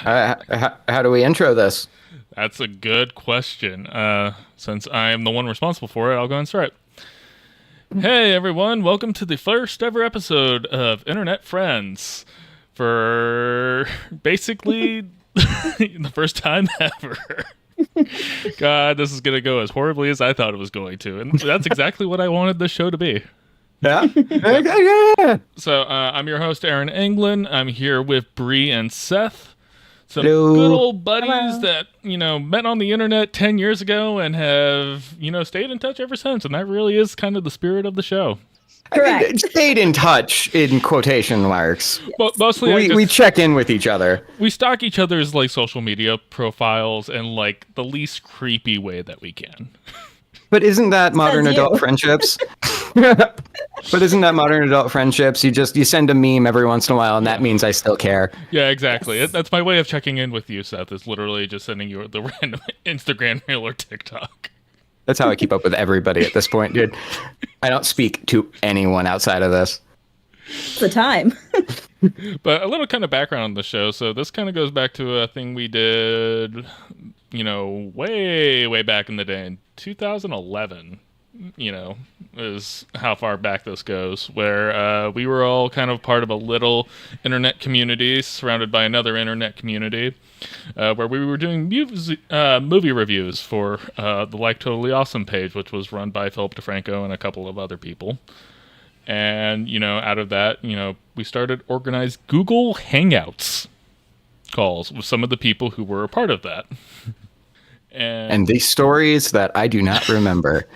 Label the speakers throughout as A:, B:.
A: How do we intro this?
B: That's a good question. Since I am the one responsible for it, I'll go and start. Hey everyone, welcome to the first ever episode of Internet Friends. For basically the first time ever. God, this is going to go as horribly as I thought it was going to. And that's exactly what I wanted this show to be.
A: Yeah. Yeah.
B: So I'm your host, Aaron England. I'm here with Brie and Seth. Some
A: Hello.
B: good old buddies
C: Hello.
B: that, met on the internet 10 years ago and have, stayed in touch ever since. And that really is kind of the spirit of the show.
C: Correct.
A: Stayed in touch in quotation marks.
B: But mostly
A: We check in with each other.
B: we stalk each other's social media profiles in the least creepy way that we can.
A: But isn't that modern
C: Says you.
A: adult friendships? But isn't that modern adult friendships? You send a meme every once in a while, and that means I still care.
B: Yeah, exactly. That's my way of checking in with you, Seth, is literally just sending you the random Instagram reel or TikTok.
A: That's how I keep up with everybody at this point, dude. I don't speak to anyone outside of this.
C: It's the time.
B: But a little kind of background on the show. So this kind of goes back to a thing we did, way back in the day in 2011. Is how far back this goes, where we were all kind of part of a little internet community surrounded by another internet community, where we were doing movie reviews for the Like Totally Awesome page, which was run by Philip DeFranco and a couple of other people. And, out of that, we started organized Google Hangouts calls with some of the people who were a part of that.
A: And these stories that I do not remember.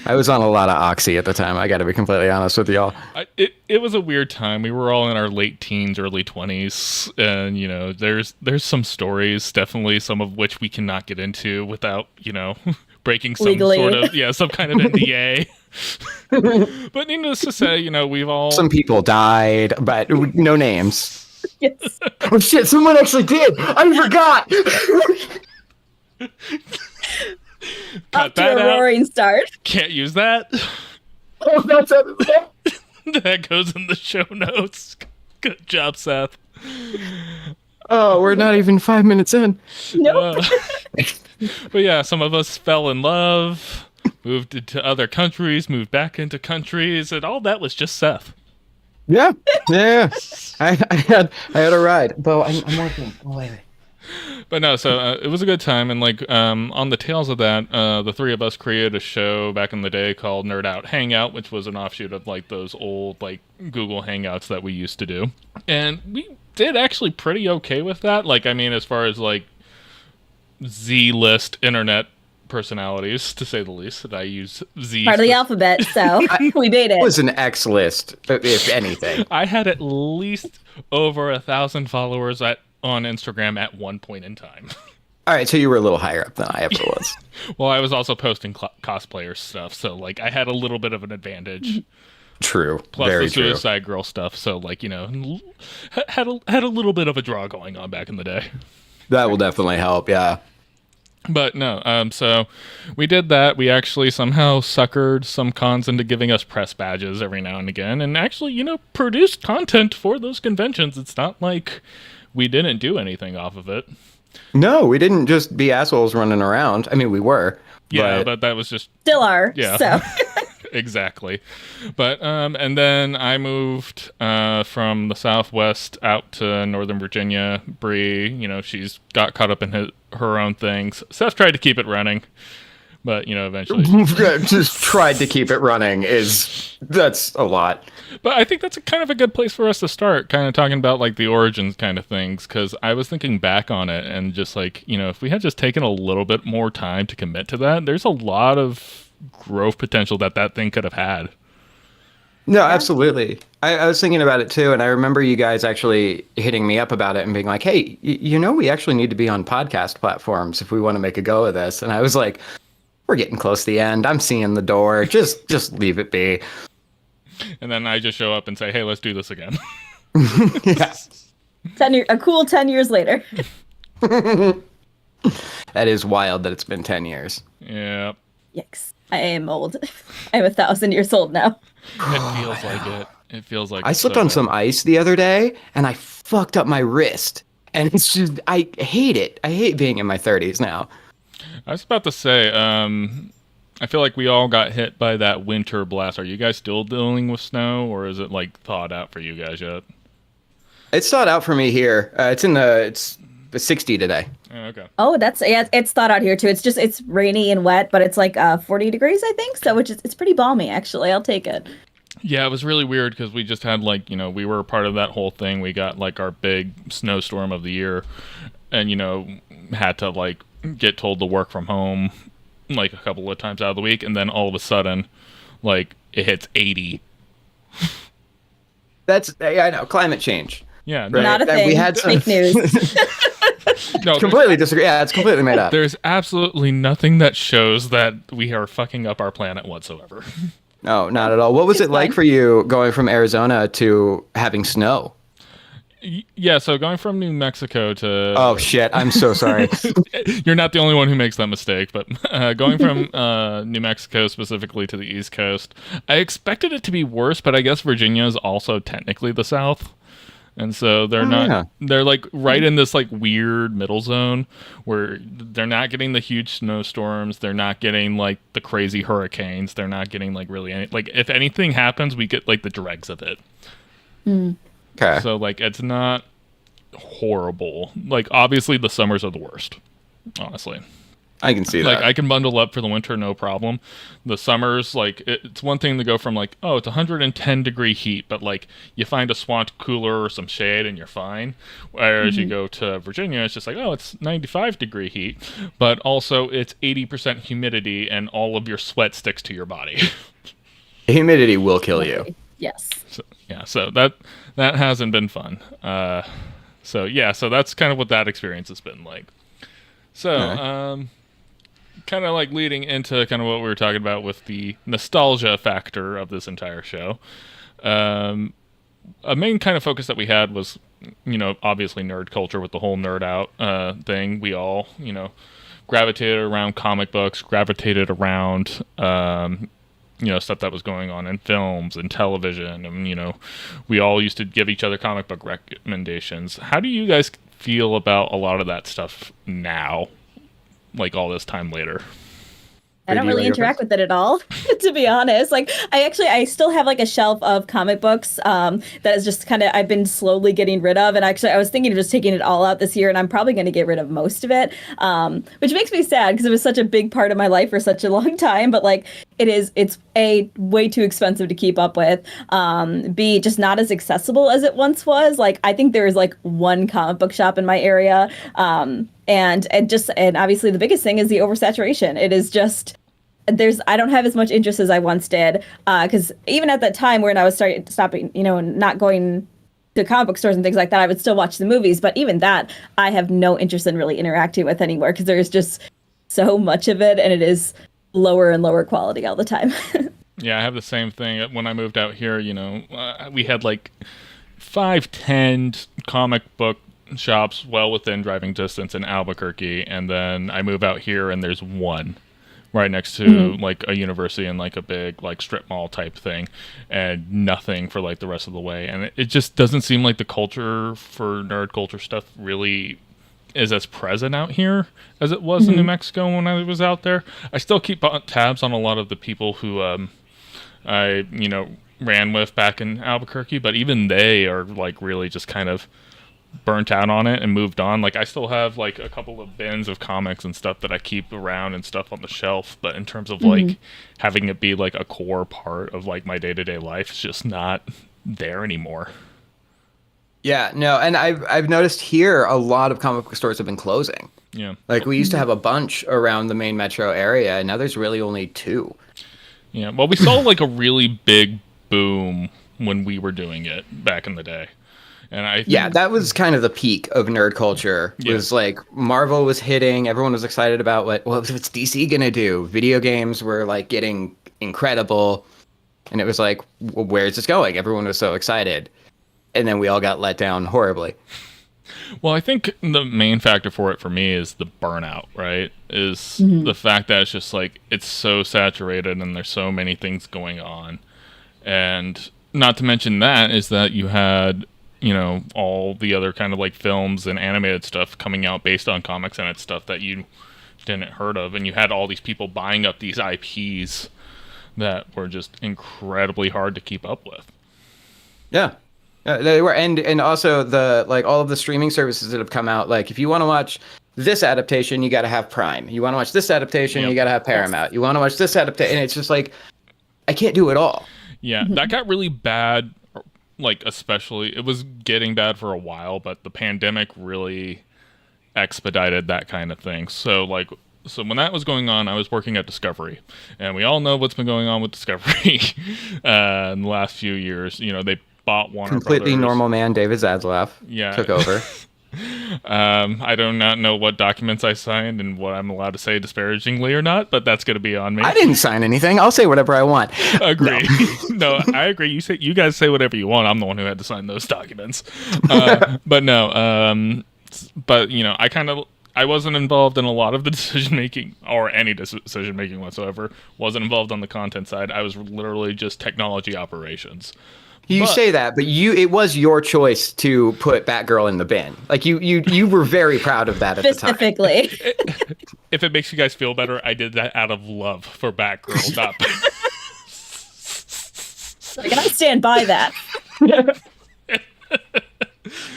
A: I was on a lot of Oxy at the time. I got to be completely honest with y'all.
B: It was a weird time. We were all in our late teens, early 20s, and there's some stories, definitely some of which we cannot get into without breaking some
C: Legally.
B: sort of some kind of NDA. But needless to say, we've all
A: Some people died, but no names.
C: Yes.
A: Oh shit! Someone actually did. I forgot.
B: cut
C: Up to
B: that
C: a
B: out.
C: roaring start.
B: Can't use that.
A: Oh, that's it.
B: That goes in the show notes. Good job, Seth.
A: Oh, we're not even 5 minutes in.
C: Nope.
B: But yeah, some of us fell in love, moved into other countries, moved back into countries, and all that was just Seth.
A: Yeah. I had a ride, but I'm working. Oh, wait.
B: But no, so it was a good time, and on the tails of that, the three of us created a show back in the day called Nerd Out Hangout, which was an offshoot of those old Google Hangouts that we used to do, and we did actually pretty okay with that. As far as Z-list internet personalities, to say the least, that I use Z.
C: Part of the alphabet, so we made
A: It
C: it.
A: was an X list, if anything.
B: I had at least over 1,000 followers on Instagram at one point in time.
A: All right, so you were a little higher up than I ever was.
B: Well, I was also posting cosplayer stuff, so I had a little bit of an advantage.
A: True.
B: Plus
A: Very
B: the
A: true.
B: Suicide Girl stuff, so had a little bit of a draw going on back in the day.
A: That will definitely help. Yeah.
B: But no, so we did that. We actually somehow suckered some cons into giving us press badges every now and again, and actually, produced content for those conventions. It's not like we didn't do anything off of it.
A: No, we didn't just be assholes running around. I mean, we were.
B: Yeah, but that was just
C: Still are.
B: Yeah.
C: So
B: exactly. But and then I moved from the Southwest out to Northern Virginia. Brie, she's got caught up in her own things. Seth tried to keep it running, but eventually.
A: Just tried to keep it running that's a lot.
B: But I think that's kind of a good place for us to start, kind of talking about the origins kind of things, because I was thinking back on it and just if we had just taken a little bit more time to commit to that, there's a lot of growth potential that thing could have had.
A: No, absolutely. I was thinking about it too, and I remember you guys actually hitting me up about it and being like, hey, we actually need to be on podcast platforms if we want to make a go of this. And I was like, we're getting close to the end. I'm seeing the door. Just leave it be.
B: And then I just show up and say, hey, let's do this again.
A: Yeah.
C: a cool 10 years later.
A: That is wild that it's been 10 years.
B: Yeah.
C: Yikes. I am old. I'm 1,000 years old now.
B: It feels like it. It feels like
A: I
B: it's
A: slipped
B: so
A: on
B: bad.
A: some ice the other day and I fucked up my wrist. And it's just, I hate it. I hate being in my 30s now.
B: I was about to say, I feel like we all got hit by that winter blast. Are you guys still dealing with snow, or is it like thawed out for you guys yet?
A: It's thawed out for me here. It's 60 today.
B: Oh, okay.
C: Oh, that's yeah, it's thawed out here too. It's rainy and wet, but it's like 40 degrees, I think. So it's pretty balmy actually. I'll take it.
B: Yeah, it was really weird because we just had like, we were part of that whole thing. We got like our big snowstorm of the year and, had to like get told to work from home like a couple of times out of the week. And then all of a sudden, like it hits 80.
A: I know, climate change.
B: Yeah.
A: Right?
C: Not a thing.
A: We had some
C: fake news.
B: No,
A: completely disagree. Yeah, it's completely made up.
B: there's absolutely nothing that shows that we are fucking up our planet whatsoever.
A: No, not at all. What was it like for you going from Arizona to having snow?
B: Yeah, so going from New Mexico to...
A: Oh, shit. I'm so sorry.
B: You're not the only one who makes that mistake, but going from New Mexico specifically to the East Coast, I expected it to be worse, but I guess Virginia is also technically the South. And so they're like right in this like weird middle zone where they're not getting the huge snowstorms. They're not getting like the crazy hurricanes. They're not getting like really like if anything happens, we get like the dregs of it.
A: Okay.
B: So like it's not horrible. Like obviously the summers are the worst, honestly.
A: I can see
B: Like
A: that.
B: I can bundle up for the winter, no problem. The summers, like it's one thing to go from like, oh, it's 110-degree heat, but like you find a swamp cooler or some shade and you're fine. Whereas you go to Virginia, it's just like, oh, it's 95-degree heat, but also it's 80% humidity and all of your sweat sticks to your body.
A: Humidity will kill you.
C: Yes.
B: So, yeah, so that hasn't been fun. So that's kind of what that experience has been like. So,
A: Okay.
B: kind of like leading into kind of what we were talking about with the nostalgia factor of this entire show. A main kind of focus that we had was, obviously nerd culture with the whole nerd out thing. We all, gravitated around comic books, gravitated around, stuff that was going on in films and television. And, we all used to give each other comic book recommendations. How do you guys feel about a lot of that stuff now? Like all this time later.
C: I don't really interact with it at all, to be honest. Like, I still have like a shelf of comic books that is just kind of I've been slowly getting rid of. And actually, I was thinking of just taking it all out this year, and I'm probably going to get rid of most of it, which makes me sad because it was such a big part of my life for such a long time. But like, it's A, way too expensive to keep up with. B, just not as accessible as it once was. Like, I think there is like one comic book shop in my area. And obviously the biggest thing is the oversaturation. It is just I don't have as much interest as I once did, because even at that time when I was stopping, not going to comic book stores and things like that, I would still watch the movies. But even that, I have no interest in really interacting with anymore because there's just so much of it, and it is lower and lower quality all the time.
B: Yeah, I have the same thing. When I moved out here, we had like 5-10 comic book shops well within driving distance in Albuquerque, and then I move out here and there's one right next to like a university and like a big like strip mall type thing, and nothing for like the rest of the way. And it just doesn't seem like the culture for nerd culture stuff really is as present out here as it was in New Mexico when I was out there. I still keep tabs on a lot of the people who I ran with back in Albuquerque, but even they are like really just kind of burnt out on it and moved on. Like I still have like a couple of bins of comics and stuff that I keep around and stuff on the shelf, but in terms of like having it be like a core part of like my day-to-day life, it's just not there anymore.
A: Yeah, no, and I've noticed here a lot of comic book stores have been closing.
B: Yeah.
A: Like we used to have a bunch around the main metro area, and now there's really only 2.
B: Yeah. Well, we saw like a really big boom when we were doing it back in the day. And I think,
A: that was kind of the peak of nerd culture. It was like Marvel was hitting, everyone was excited about what's DC gonna do? Video games were like getting incredible, and it was like, well, where's this going? Everyone was so excited, and then we all got let down horribly.
B: Well, I think the main factor for it for me is the burnout, right? Is the fact that it's just like it's so saturated and there's so many things going on. And not to mention that is that you had all the other kind of like films and animated stuff coming out based on comics, and it's stuff that you didn't heard of, and you had all these people buying up these IPs that were just incredibly hard to keep up with.
A: Yeah. They were, and also the like all of the streaming services that have come out. Like, if you want to watch this adaptation, you got to have Prime. You want to watch this adaptation, you got to have Paramount. You want to watch this adaptation, and it's just like, I can't do it all.
B: Yeah, that got really bad. Like, especially, it was getting bad for a while, but the pandemic really expedited that kind of thing. So when that was going on, I was working at Discovery, and we all know what's been going on with Discovery in the last few years. They bought Warner
A: Completely
B: Brothers.
A: Normal man David Zaslav took over.
B: I do not know what documents I signed and what I'm allowed to say disparagingly or not, but that's going to be on me.
A: I didn't sign anything. I'll say whatever I want.
B: Agree. No, I agree. You guys say whatever you want. I'm the one who had to sign those documents. But no. But I wasn't involved in a lot of the decision making or any decision making whatsoever. Wasn't involved on the content side. I was literally just technology operations.
A: You say that, but it was your choice to put Batgirl in the bin. Like, you were very proud of that at the time.
C: Specifically.
B: If it makes you guys feel better, I did that out of love for Batgirl. Not.
C: Like, I stand by that.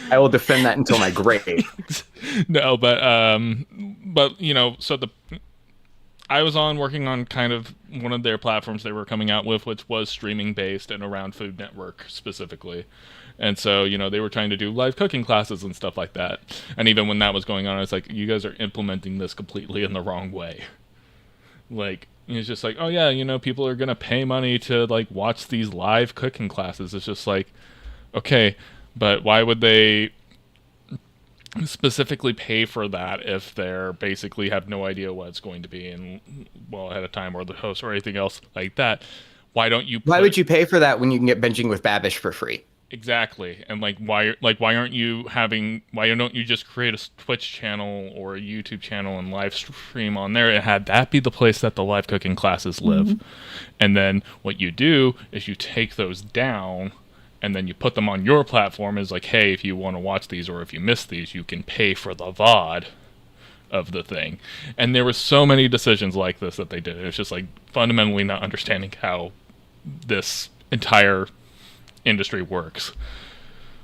A: I will defend that until my grave.
B: No, but so I was working on kind of one of their platforms they were coming out with, which was streaming based and around Food Network specifically. And so, they were trying to do live cooking classes and stuff like that. And even when that was going on, I was like, you guys are implementing this completely in the wrong way. Like, it's just like, oh yeah, people are going to pay money to like watch these live cooking classes. It's just like, okay, but why would they specifically pay for that if they're basically have no idea what it's going to be and ahead of time, or the host or anything else like that? Why would you pay for that when you can get Binging with Babish for free? Exactly. And why don't you just create a Twitch channel or a YouTube channel and live stream on there, and had that be the place that the live cooking classes live? Mm-hmm. And then what you do is you take those down and then you put them on your platform as like, hey, if you want to watch these or if you miss these, you can pay for the VOD of the thing. And there were so many decisions like this that they did. It's just like fundamentally not understanding how this entire industry works.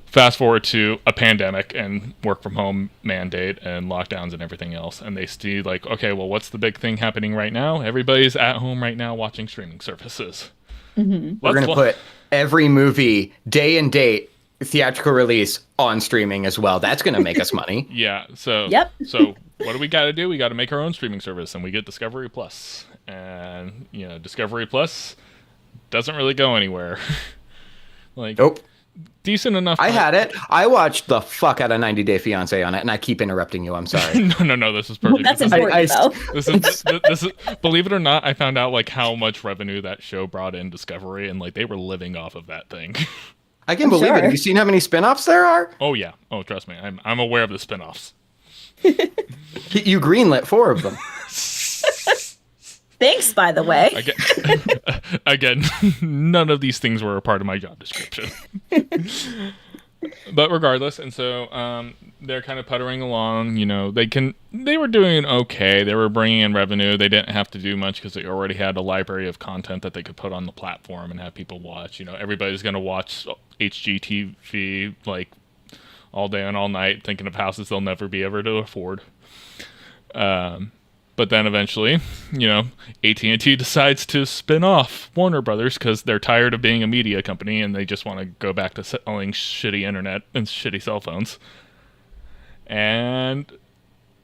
B: Fast forward to a pandemic and work from home mandate and lockdowns and everything else, and they see like, okay, well, what's the big thing happening right now? Everybody's at home right now watching streaming services. Mm-hmm.
A: We're going to put every movie, day and date, theatrical release on streaming as well. That's going to make us money.
B: Yeah. So, so what do we got to do? We got to make our own streaming service, and we get Discovery Plus. And, Discovery Plus doesn't really go anywhere.
A: Nope.
B: Decent enough.
A: I had it. I watched the fuck out of 90 Day Fiancé on it, and I keep interrupting you. I'm sorry.
B: No. This is perfect.
C: That's important, though.
B: This is. Believe it or not, I found out how much revenue that show brought in Discovery, and they were living off of that thing.
A: I can believe it. Have you seen how many spinoffs there are?
B: Oh yeah. Oh, trust me. I'm aware of the spinoffs.
A: You greenlit 4 of them.
C: Thanks, by the way.
B: Again, none of these things were a part of my job description. But regardless, and so they're kind of puttering along. They were doing okay. They were bringing in revenue. They didn't have to do much because they already had a library of content that they could put on the platform and have people watch. Everybody's going to watch HGTV all day and all night, thinking of houses they'll never be able to afford. But then eventually, AT&T decides to spin off Warner Brothers because they're tired of being a media company and they just want to go back to selling shitty internet and shitty cell phones. And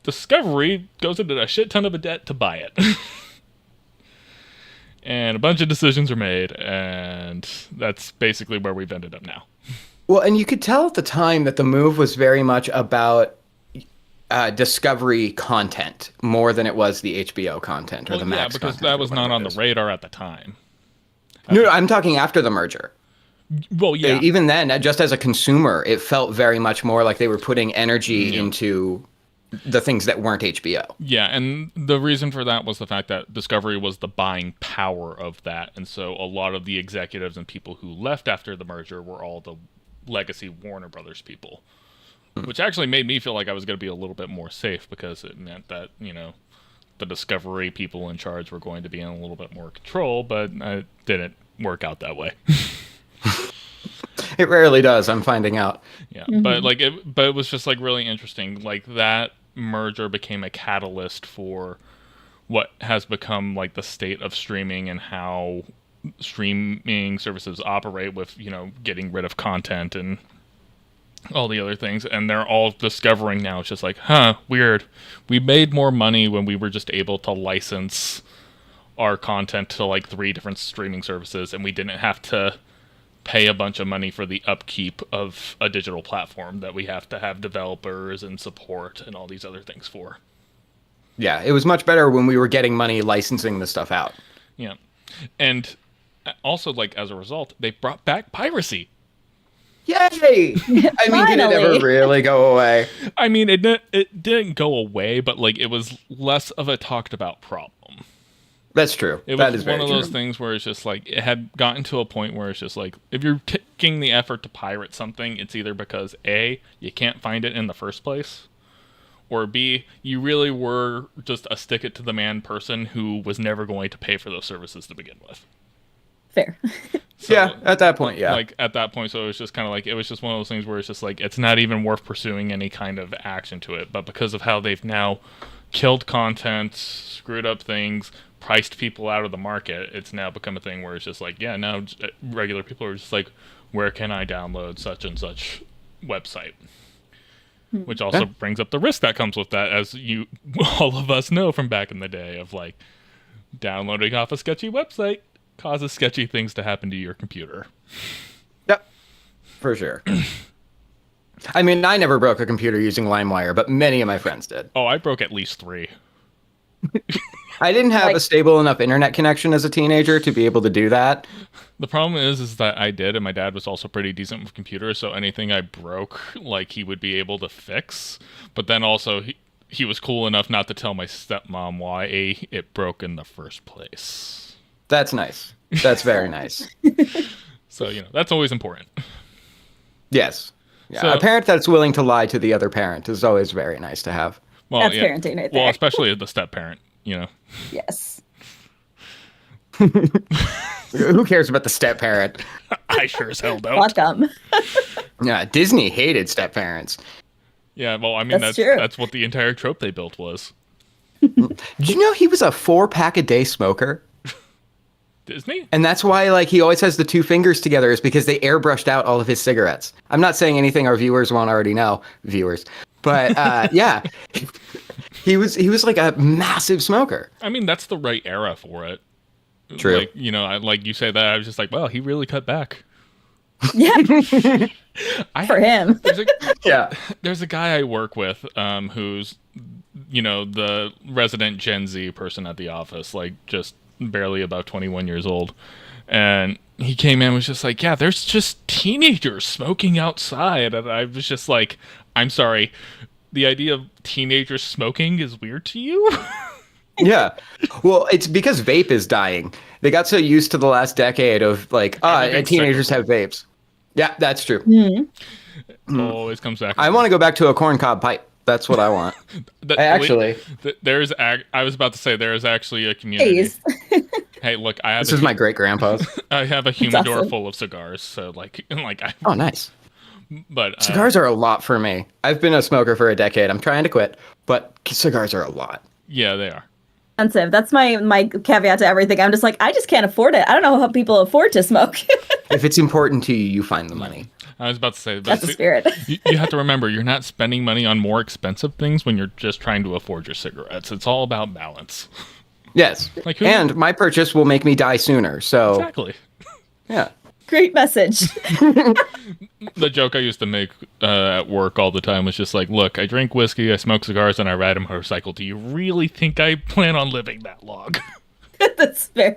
B: Discovery goes into a shit ton of a debt to buy it. And a bunch of decisions are made, and that's basically where we've ended up now.
A: Well, and you could tell at the time that the move was very much about Discovery content more than it was the HBO content or the Max content. Yeah,
B: because that was not on the radar at the time.
A: No, I'm talking after the merger.
B: Well, yeah.
A: Even then, just as a consumer, it felt very much more like they were putting energy into the things that weren't HBO.
B: Yeah, and the reason for that was the fact that Discovery was the buying power of that, and so a lot of the executives and people who left after the merger were all the legacy Warner Brothers people, which actually made me feel like I was going to be a little bit more safe because it meant that, the Discovery people in charge were going to be in a little bit more control, but it didn't work out that way.
A: It rarely does, I'm finding out.
B: Yeah, but it was just like really interesting. Like that merger became a catalyst for what has become like the state of streaming and how streaming services operate with, getting rid of content and all the other things. And they're all discovering now, it's just like, weird. We made more money when we were just able to license our content to like 3 different streaming services, and we didn't have to pay a bunch of money for the upkeep of a digital platform that we have to have developers and support and all these other things for.
A: Yeah, it was much better when we were getting money licensing the stuff out.
B: Yeah. And also, like, as a result, they brought back piracy.
A: Yay! I mean, did it ever really go away?
B: I mean, it didn't go away, but, like, it was less of a talked about problem.
A: That's true.
B: That is one of those things where it's just like, it had gotten to a point where it's just like, if you're taking the effort to pirate something, it's either because A, you can't find it in the first place, or B, you really were just a stick it to the man person who was never going to pay for those services to begin with.
C: Fair.
B: So,
A: yeah, at that point, yeah.
B: Like, at that point, so it was just kind of like, it was just one of those things where it's just like, it's not even worth pursuing any kind of action to it, but because of how they've now killed content, screwed up things, priced people out of the market, it's now become a thing where it's just like, yeah, now regular people are just like, where can I download such and such website? Which also brings up the risk that comes with that, as all of us know from back in the day, of like, downloading off a sketchy website causes sketchy things to happen to your computer.
A: Yep, for sure. I mean, I never broke a computer using LimeWire, but many of my friends did.
B: Oh, I broke at least 3.
A: I didn't have a stable enough internet connection as a teenager to be able to do that.
B: The problem is that I did, and my dad was also pretty decent with computers, so anything I broke, like, he would be able to fix. But then also, he was cool enough not to tell my stepmom why it broke in the first place.
A: That's nice. That's very nice.
B: So, that's always important.
A: Yes. Yeah,
B: So,
A: a parent that's willing to lie to the other parent is always very nice to have.
B: Well,
C: that's parenting right there.
B: Well, especially the step-parent,
C: Yes.
A: Who cares about the step-parent?
B: I sure as hell don't.
C: Fuck them.
A: Yeah, Disney hated step-parents.
B: Yeah, well, I mean,
C: That's true.
B: That's what the entire trope they built was.
A: Did you know he was a 4-pack-a-day smoker?
B: Disney?
A: And that's why, like, he always has the 2 fingers together, is because they airbrushed out all of his cigarettes. I'm not saying anything our viewers won't already know, but yeah, he was like a massive smoker.
B: I mean, that's the right era for it.
A: True.
B: Like, like you say that, I was just like, well, he really cut back.
C: Yeah. For him.
B: There's a guy I work with, who's, the resident Gen Z person at the office, like, just barely about 21 years old. And he came in and was just like, yeah, there's just teenagers smoking outside. And I was just like, I'm sorry, the idea of teenagers smoking is weird to you?
A: Yeah. Well, it's because vape is dying. They got so used to the last decade of like, teenagers have vapes. Yeah, that's true.
B: It always comes back.
A: I want to go back to a corncob pipe. That's what I want. I
B: was about to say, there is actually a community. Hey, look,
A: this is my great grandpa's.
B: I have a humidor
C: awesome.
B: full of cigars, so
A: oh, nice.
B: But
A: cigars are a lot for me. I've been a smoker for a decade. I'm trying to quit, but cigars are a lot.
B: Yeah, they are
C: expensive. That's my caveat to everything. I'm just like, I just can't afford it. I don't know how people afford to smoke.
A: If it's important to you, you find the money.
B: I was about to say,
C: that's the spirit.
B: You have to remember, you're not spending money on more expensive things when you're just trying to afford your cigarettes. It's all about balance.
A: Yes. And my purchase will make me die sooner. So
B: exactly.
A: Yeah.
C: Great message.
B: The joke I used to make at work all the time was just like, look, I drink whiskey, I smoke cigars, and I ride a motorcycle. Do you really think I plan on living that long?
C: That's fair.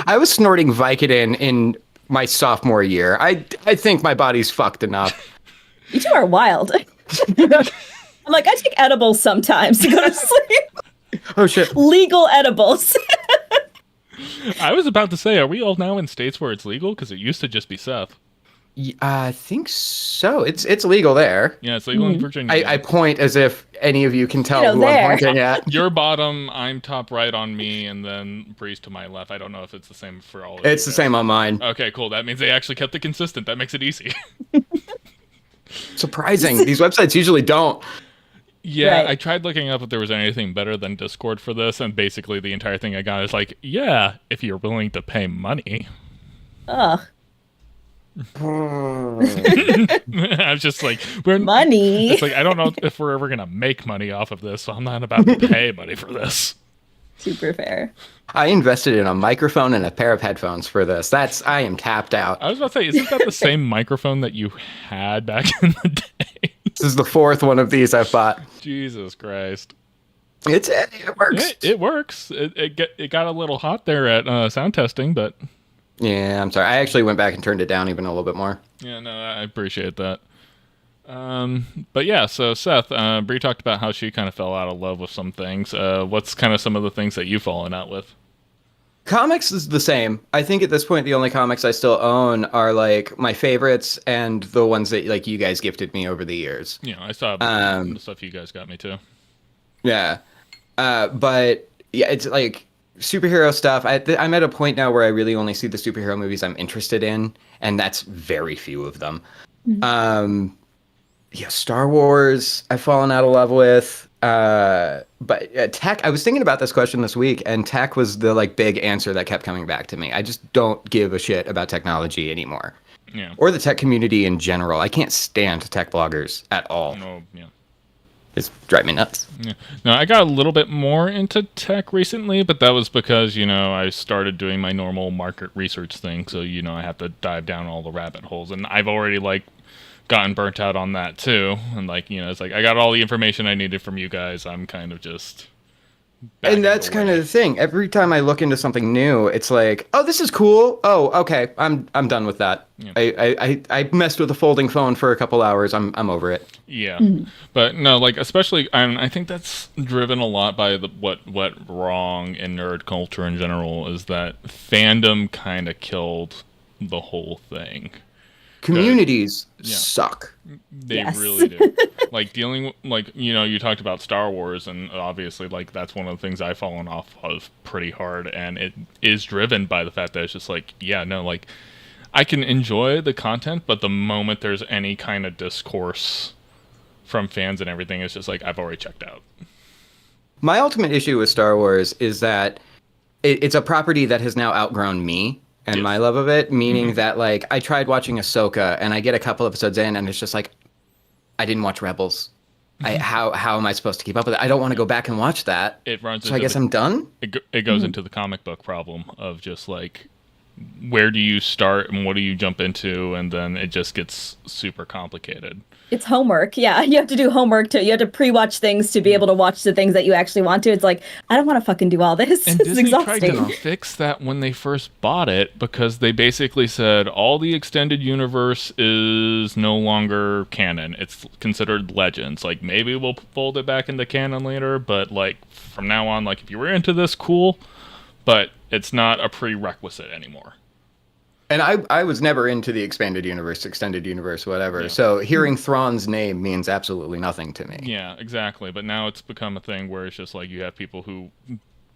A: I was snorting Vicodin in my sophomore year. I think my body's fucked enough.
C: You two are wild. I'm like, I take edibles sometimes to go to sleep.
A: Oh, shit.
C: Legal edibles.
B: I was about to say, are we all now in states where it's legal? Because it used to just be Seth.
A: I think so. It's legal there.
B: Yeah, it's legal in Virginia.
A: I point as if any of you can tell who
C: there.
A: I'm pointing at.
B: You're bottom, I'm top right on me, and then Bree's to my left. I don't know if it's the same for all of you.
A: It's the same on mine.
B: Okay, cool. That means they actually kept it consistent. That makes it easy.
A: Surprising. These websites usually don't.
B: Yeah,
C: Right.
B: I tried looking up if there was anything better than Discord for this, and basically the entire thing I got is like, yeah, if you're willing to pay money.
C: Ugh.
B: I was just like,
C: Money.
B: It's like, I don't know if we're ever going to make money off of this, so I'm not about to pay money for this.
C: Super fair.
A: I invested in a microphone and a pair of headphones for this. I am tapped out.
B: I was about to say, isn't that the same microphone that you had back in the day?
A: This is the fourth one of these I've bought.
B: Jesus Christ.
A: It works.
B: It works. It got a little hot there at sound testing, but...
A: Yeah, I'm sorry. I actually went back and turned it down even a little bit more.
B: Yeah, no, I appreciate that. But yeah, so Seth, Brie talked about how she kind of fell out of love with some things. What's kind of some of the things that you've fallen out with?
A: Comics is the same. I think at this point, the only comics I still own are like my favorites and the ones that like you guys gifted me over the years.
B: You know, I saw the stuff you guys got me too.
A: Yeah. But yeah, it's like superhero stuff. I'm at a point now where I really only see the superhero movies I'm interested in, and that's very few of them. Yeah, Star Wars I've fallen out of love with. But tech, I was thinking about this question this week, and tech was the like big answer that kept coming back to me. I just don't give a shit about technology anymore.
B: Yeah.
A: Or the tech community in general. I can't stand tech bloggers at all.
B: No, yeah.
A: It's drive me nuts.
B: Yeah. No, I got a little bit more into tech recently, but that was because, you know, I started doing my normal market research thing. So, you know, I have to dive down all the rabbit holes. And I've already, like, gotten burnt out on that, too. And, like, you know, it's like, I got all the information I needed from you guys. I'm kind of just...
A: And that's kind of the thing. Every time I look into something new, it's like, oh, this is cool. Oh, okay. I'm done with that. Yeah. I messed with a folding phone for a couple hours. I'm over it.
B: Yeah. But no, like especially I think that's driven a lot by what went wrong in nerd culture in general is that fandom kind of killed the whole thing.
A: Communities suck.
B: They really do. Like dealing with, like, you know, you talked about Star Wars, and obviously, like, that's one of the things I've fallen off of pretty hard, and it is driven by the fact that it's just like, yeah, no, like, I can enjoy the content, but the moment there's any kind of discourse from fans and everything, it's just like, I've already checked out.
A: My ultimate issue with Star Wars is that it's a property that has now outgrown me. And my love of it, meaning that, like, I tried watching Ahsoka, and I get a couple episodes in, and it's just like, I didn't watch Rebels. How am I supposed to keep up with it? I don't want to go back and watch that.
B: It runs.
A: So I guess I'm done?
B: It goes into the comic book problem of just, like, where do you start and what do you jump into, and then it just gets super complicated.
C: It's homework. Yeah, you have to do homework too. You have to pre-watch things to be able to watch the things that you actually want to. It's like, I don't want to fucking do all this.
B: And
C: It's
B: Disney
C: exhausting.
B: tried to fix that when they first bought it because they basically said all the extended universe is no longer canon. It's considered legends. Like, maybe we'll fold it back into canon later, but, like, from now on, like, if you were into this, cool, but it's not a prerequisite anymore.
A: And I was never into the expanded universe, extended universe, whatever. Yeah. So hearing Thrawn's name means absolutely nothing to me.
B: Yeah, exactly. But now it's become a thing where it's just like you have people who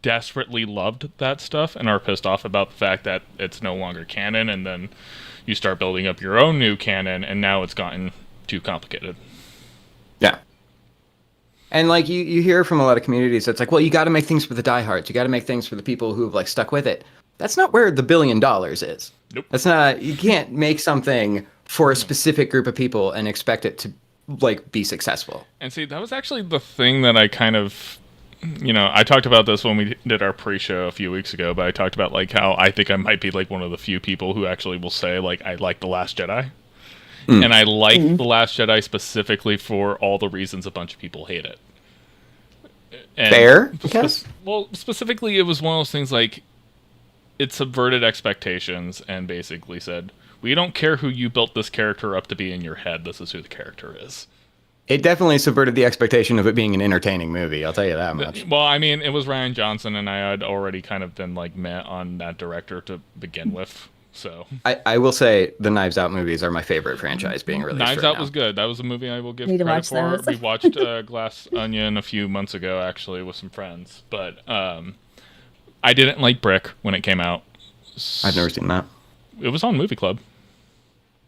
B: desperately loved that stuff and are pissed off about the fact that it's no longer canon, and then you start building up your own new canon, and now it's gotten too complicated.
A: Yeah. And, like, you hear from a lot of communities, it's like, well, you got to make things for the diehards. You got to make things for the people who've, like, stuck with it. That's not where the $1 billion is.
B: Nope.
A: That's not, you can't make something for a specific group of people and expect it to, like, be successful.
B: And see, that was actually the thing that I kind of, you know, I talked about this when we did our pre-show a few weeks ago, but I talked about, like, how I think I might be, like, one of the few people who actually will say, like, I like The Last Jedi. And I like The Last Jedi specifically for all the reasons a bunch of people hate it. And
A: fair? Yes.
B: Well, specifically, it was one of those things, like, it subverted expectations and basically said, we don't care who you built this character up to be in your head. This is who the character is.
A: It definitely subverted the expectation of it being an entertaining movie. I'll tell you that much.
B: Well, I mean, it was Rian Johnson, and I had already kind of been, like, met on that director to begin with. So
A: I will say the Knives Out movies are my favorite franchise being released
B: Knives
A: right
B: Out
A: now.
B: was good. That was a movie I will give
C: Need to
B: credit
C: watch
B: for.
C: those.
B: We watched Glass Onion a few months ago, actually, with some friends. But I didn't like Brick when it came out.
A: I've never seen that.
B: It was on Movie Club.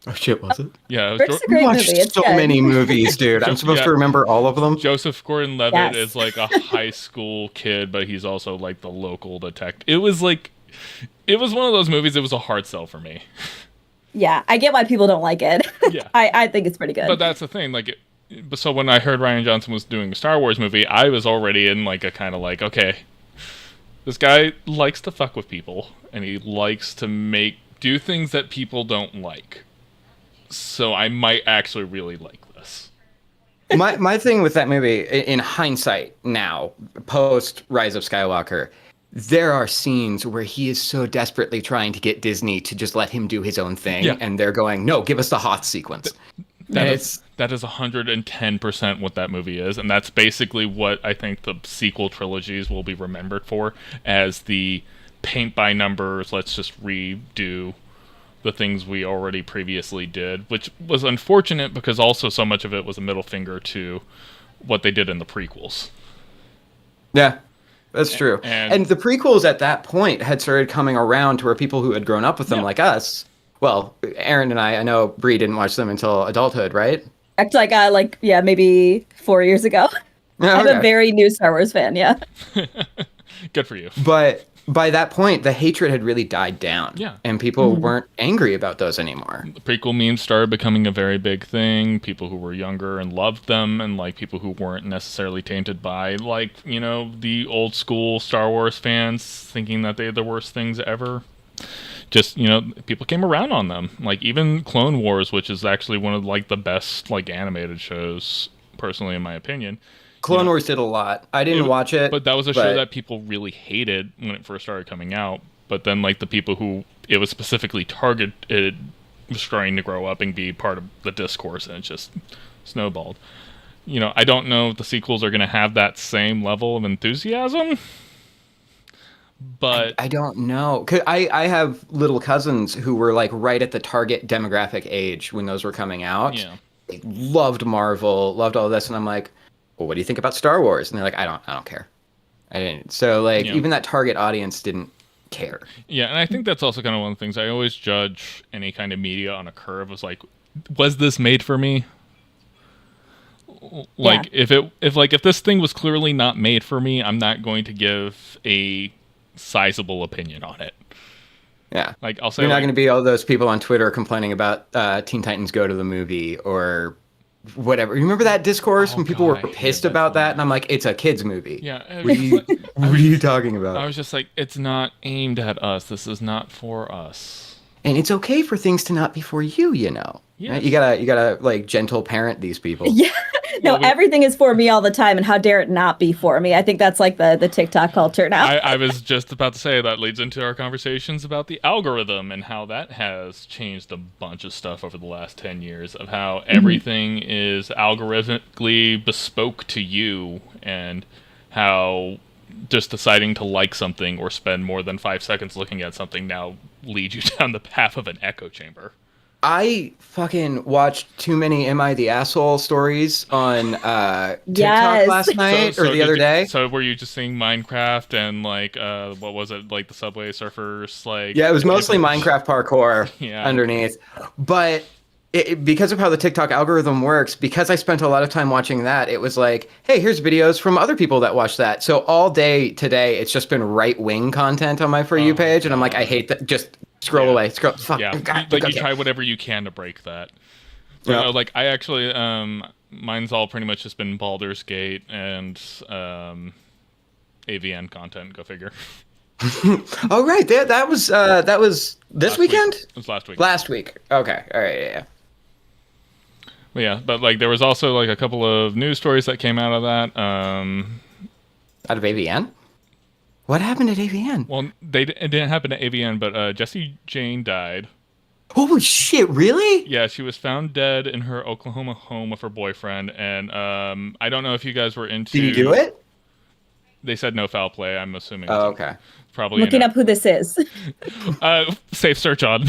A: Oh shit, was it?
B: Yeah, it was
C: Brick's a
A: We
C: great
A: watched
C: movie. It's
A: so
C: good.
A: many movies, dude. I'm supposed
B: Yeah.
A: to remember all of them.
B: Joseph Gordon-Levitt
C: Yes.
B: is like a high school kid, but he's also like the local detective. It was one of those movies. It was a hard sell for me.
C: Yeah, I get why people don't like it.
B: Yeah.
C: I think it's pretty good.
B: But that's the thing. So when I heard Rian Johnson was doing a Star Wars movie, I was already in like a kind of like, okay, this guy likes to fuck with people, and he likes to do things that people don't like. So I might actually really like this.
A: My thing with that movie, in hindsight now, post Rise of Skywalker, there are scenes where he is so desperately trying to get Disney to just let him do his own thing,
B: Yeah.
A: and they're going, no, give us the Hoth sequence.
B: That
A: And
B: is 110% what that movie is, and that's basically what I think the sequel trilogies will be remembered for, as the paint by numbers, let's just redo the things we already previously did, which was unfortunate because also so much of it was a middle finger to what they did in the prequels.
A: Yeah, that's true. And the prequels at that point had started coming around to where people who had grown up with them,
B: Yeah.
A: like us, well, Aaron and I know Brie didn't watch them until adulthood, right?
C: Act like maybe 4 years ago.
A: Yeah,
C: I'm a very new Star Wars fan. Yeah.
B: Good for you.
A: But by that point, the hatred had really died down.
B: Yeah.
A: And people weren't angry about those anymore.
B: The prequel memes started becoming a very big thing. People who were younger and loved them, and like people who weren't necessarily tainted by the old school Star Wars fans thinking that they had the worst things ever. Just, people came around on them. Like even Clone Wars, which is actually one of the best animated shows, personally in my opinion.
A: Clone Wars did a lot. I didn't watch it.
B: But that was a show that people really hated when it first started coming out. But then the people who it was specifically targeted was starting to grow up and be part of the discourse, and it just snowballed. I don't know if the sequels are going to have that same level of enthusiasm. But
A: I don't know. 'Cause I have little cousins who were right at the target demographic age when those were coming out.
B: Yeah.
A: They loved Marvel, loved all this, and I'm like, well, what do you think about Star Wars? And they're like, I don't care. I didn't. So even that target audience didn't care.
B: Yeah, and I think that's also kind of one of the things I always judge any kind of media on a curve was this made for me? If this thing was clearly not made for me, I'm not going to give a sizable opinion on it.
A: Yeah.
B: I'll say
A: you're not going to be all those people on Twitter complaining about Teen Titans Go to the movie or whatever. You remember that discourse when people were pissed about that? And I'm like, it's a kid's movie.
B: Yeah.
A: What are you talking about?
B: I was just like, it's not aimed at us. This is not for us.
A: And it's okay for things to not be for you,
B: Yes.
A: Right? You gotta gentle parent these people.
C: Yeah. No, everything is for me all the time, and how dare it not be for me? I think that's the TikTok culture now.
B: I was just about to say that leads into our conversations about the algorithm and how that has changed a bunch of stuff over the last 10 years of how everything is algorithmically bespoke to you, and how just deciding to like something or spend more than 5 seconds looking at something now leads you down the path of an echo chamber.
A: I fucking watched too many Am I the Asshole stories on TikTok
C: Yes.
A: last night or the other day.
B: So were you just seeing Minecraft and what was it, the Subway Surfers?
A: Yeah, it was mostly Minecraft parkour
B: Yeah.
A: underneath. But because of how the TikTok algorithm works, because I spent a lot of time watching that, it was like, hey, here's videos from other people that watch that. So all day today, it's just been right-wing content on my For You page. And I'm like, I hate that. Just scroll away. Fuck.
B: Yeah,
A: God,
B: you try whatever you can to break that.
A: Yeah.
B: I actually, mine's all pretty much just been Baldur's Gate and AVN content. Go figure.
A: Oh right, that was this
B: Last
A: weekend.
B: It was last week.
A: Last week. Okay. All right. Yeah.
B: But there was also a couple of news stories that came out of that.
A: Out of AVN. What happened at AVN?
B: Well, it didn't happen at AVN, but Jessie Jane died.
A: Holy shit! Really?
B: Yeah, she was found dead in her Oklahoma home with her boyfriend, and I don't know if you guys were into.
A: Did you do it?
B: They said no foul play. I'm assuming.
A: Oh, okay.
B: Probably
C: Looking up who this is.
B: Safe search on.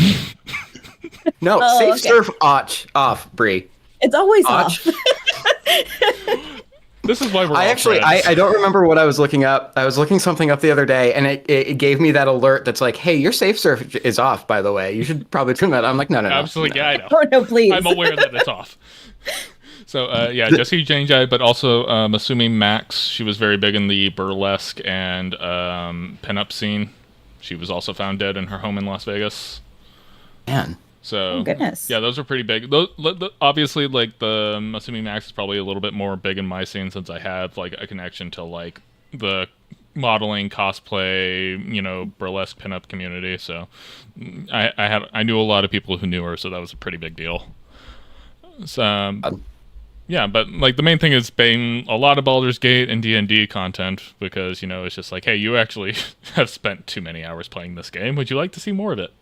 A: No, safe surf off, Brie.
C: It's always off.
B: This is why we're
A: I don't remember what I was looking up. I was looking something up the other day, and it gave me that alert that's like, hey, your safe surf is off, by the way. You should probably turn that on. I'm like, no.
B: Absolutely,
A: no.
B: yeah, I know.
C: Oh, no, please.
B: I'm aware that it's off. So, Jessie Jane Jai, but also assuming Max, she was very big in the burlesque and pinup scene. She was also found dead in her home in Las Vegas.
A: Man.
B: So,
C: goodness.
B: Yeah, those are pretty big. Obviously, like, the assuming Max is probably a little bit more big in my scene since I have, like, a connection to, like, the modeling, cosplay, burlesque pinup community. So, I knew a lot of people who knew her, so that was a pretty big deal. So, yeah, but like the main thing is being a lot of Baldur's Gate and D&D content because, it's just like, hey, you actually have spent too many hours playing this game. Would you like to see more of it?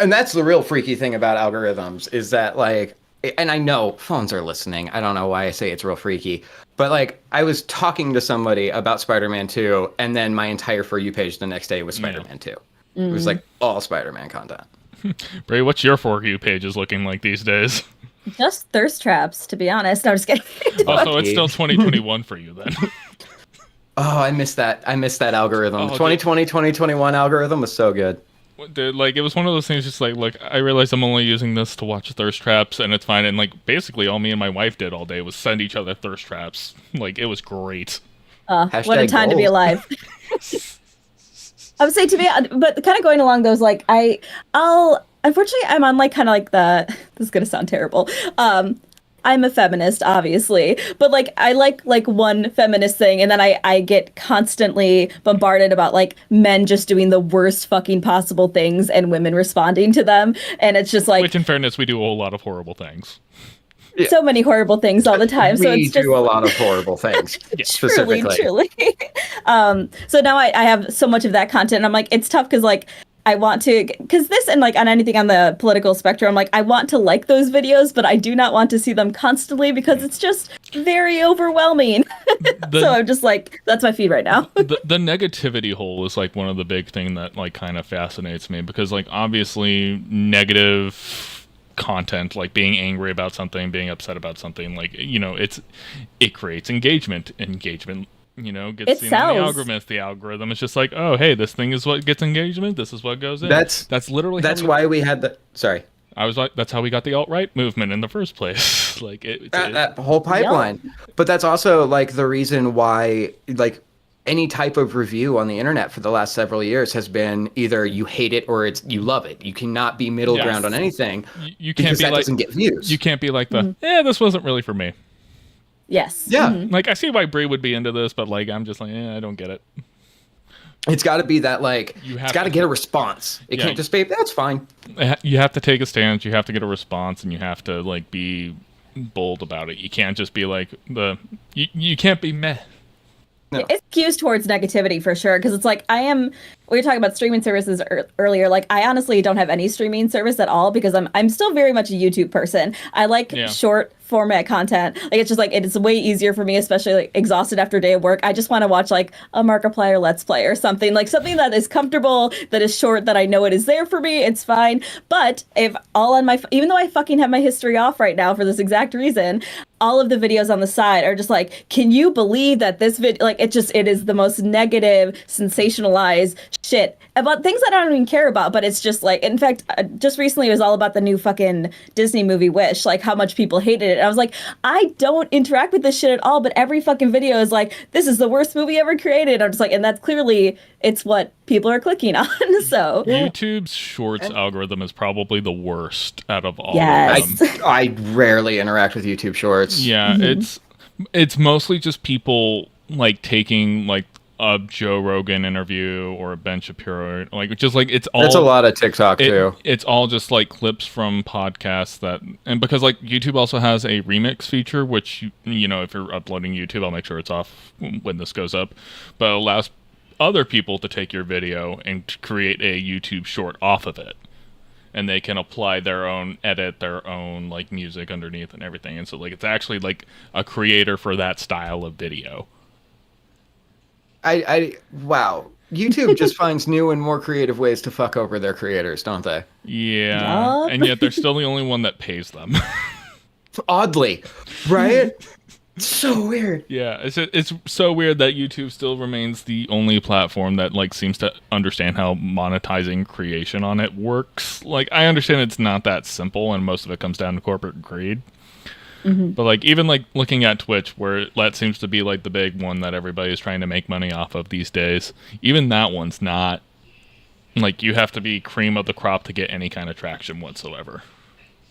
A: And that's the real freaky thing about algorithms is that, like, and I know phones are listening. I don't know why I say it's real freaky, but like I was talking to somebody about Spider-Man 2 and then my entire For You page the next day was Spider-Man 2. It was like all Spider-Man content.
B: Brie, what's your For You pages looking like these days?
C: Just thirst traps, to be honest. No, I'm just kidding.
B: So it's still 2021 for you then.
A: Oh, I missed that. I missed that algorithm. 2020, 2021 algorithm was so good.
B: Dude, like, it was one of those things just like, look, I realized I'm only using this to watch thirst traps, and it's fine. And, like, basically all me and my wife did all day was send each other thirst traps. Like, it was great.
C: What a time to be alive. I would say but kind of going along those, like, unfortunately, I'm on, like, kind of like this is going to sound terrible. I'm a feminist, obviously, but like I like one feminist thing, and then I get constantly bombarded about like men just doing the worst fucking possible things and women responding to them, and it's just like,
B: which in fairness, we do a whole lot of horrible things.
A: Yeah.
C: So many horrible things all the time. So it's just
A: do a lot of horrible things. Specifically.
C: Truly. So now I have so much of that content, and I'm like, it's tough because like I want to, because this and like on anything on the political spectrum, like I want to like those videos, but I do not want to see them constantly because it's just very overwhelming. So I'm just like, that's my feed right now.
B: the negativity hole is like one of the big thing that like kind of fascinates me because like obviously negative content, like being angry about something, being upset about something, like, it creates engagement. Gets seen in the algorithm. It's just like, oh, hey, this thing is what gets engagement. This is what goes in. That's literally. That's
A: why we had the. Sorry.
B: I was like, that's how we got the alt-right movement in the first place. Like
A: that whole pipeline. Yep. But that's also like the reason why like any type of review on the internet for the last several years has been either you hate it or you love it. You cannot be middle ground on anything.
B: You can't be
A: that doesn't get views.
B: You can't be like this wasn't really for me.
C: Yes.
A: Yeah.
C: Mm-hmm.
B: Like I see why Brie would be into this, but like I'm just like, I don't get it.
A: It's got to be that like it's got to get a response. It can't just be that's fine.
B: You have to take a stance. You have to get a response, and you have to like be bold about it. You can't just be like you can't be meh.
A: No.
C: It skews towards negativity for sure, because it's like we were talking about streaming services earlier. Like I honestly don't have any streaming service at all because I'm still very much a YouTube person. I like short format content. Like it's just like it's way easier for me, especially like exhausted after a day of work. I just want to watch like a Markiplier Let's Play or something that is comfortable, that is short, that I know it is there for me. It's fine. But if even though I fucking have my history off right now for this exact reason, all of the videos on the side are just like, can you believe that this video, like it is the most negative, sensationalized shit about things I don't even care about, but it's just like, in fact, just recently it was all about the new fucking Disney movie Wish, like how much people hated it. And I was like, I don't interact with this shit at all, but every fucking video is like, this is the worst movie ever created. I'm just like, and that's clearly, it's what people are clicking on. So
B: YouTube's Shorts algorithm is probably the worst out of all
C: of
B: them.
A: I rarely interact with YouTube Shorts.
B: Yeah, it's mostly just people like taking like a Joe Rogan interview or a Ben Shapiro, like just like it's all.
A: It's a lot of TikTok too.
B: It's all just like clips from podcasts and because like YouTube also has a remix feature, which if you're uploading YouTube, I'll make sure it's off when this goes up, but it allows other people to take your video and create a YouTube short off of it. And they can apply their own edit, their own like music underneath and everything. And so like it's actually like a creator for that style of video.
A: Wow. YouTube just finds new and more creative ways to fuck over their creators, don't they?
B: Yeah,
C: Yup.
B: and yet they're still the only one that pays them.
A: Oddly, right? So weird.
B: Yeah, it's so weird that YouTube still remains the only platform that like seems to understand how monetizing creation on it works. Like I understand it's not that simple, and most of it comes down to corporate greed. But like even like looking at Twitch, where that seems to be like the big one that everybody is trying to make money off of these days, even that one's not like you have to be cream of the crop to get any kind of traction whatsoever.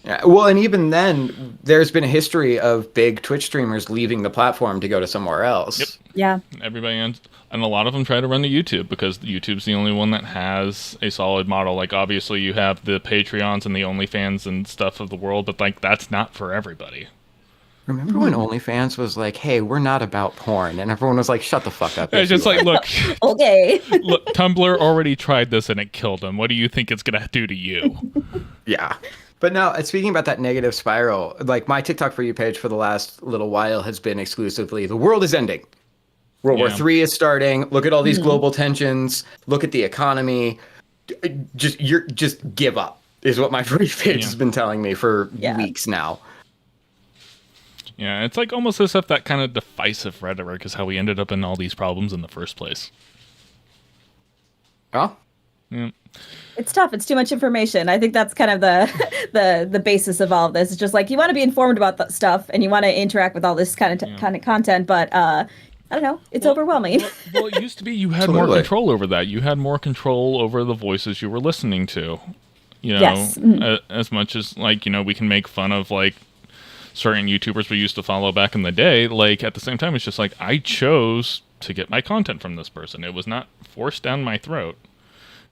A: Yeah, well, and even then, there's been a history of big Twitch streamers leaving the platform to go to somewhere else.
B: Yep.
C: Yeah.
B: Everybody and a lot of them try to run to YouTube because YouTube's the only one that has a solid model. Like obviously you have the Patreons and the OnlyFans and stuff of the world, but like that's not for everybody.
A: Remember when OnlyFans was like, "Hey, we're not about porn," and everyone was like, "Shut the fuck up."
B: It's just like, look,
C: Okay.
B: look, Tumblr already tried this and it killed them. What do you think it's gonna do to you?
A: Yeah. But no, speaking about that negative spiral, like my TikTok For You page for the last little while has been exclusively, the world is ending. World War III is starting. Look at all these global tensions. Look at the economy. Just give up is what my For You page has been telling me for weeks now.
B: Yeah, it's like almost as if that kind of divisive rhetoric is how we ended up in all these problems in the first place.
A: Oh?
B: Yeah.
C: It's tough. It's too much information. I think that's kind of the basis of all of this. It's just like you want to be informed about the stuff and you want to interact with all this kind of content, but I don't know. It's overwhelming.
B: Well, it used to be you had more control over that. You had more control over the voices you were listening to. You know, as much as like, you know, we can make fun of like certain YouTubers we used to follow back in the day, like at the same time, it's just like I chose to get my content from this person. It was not forced down my throat.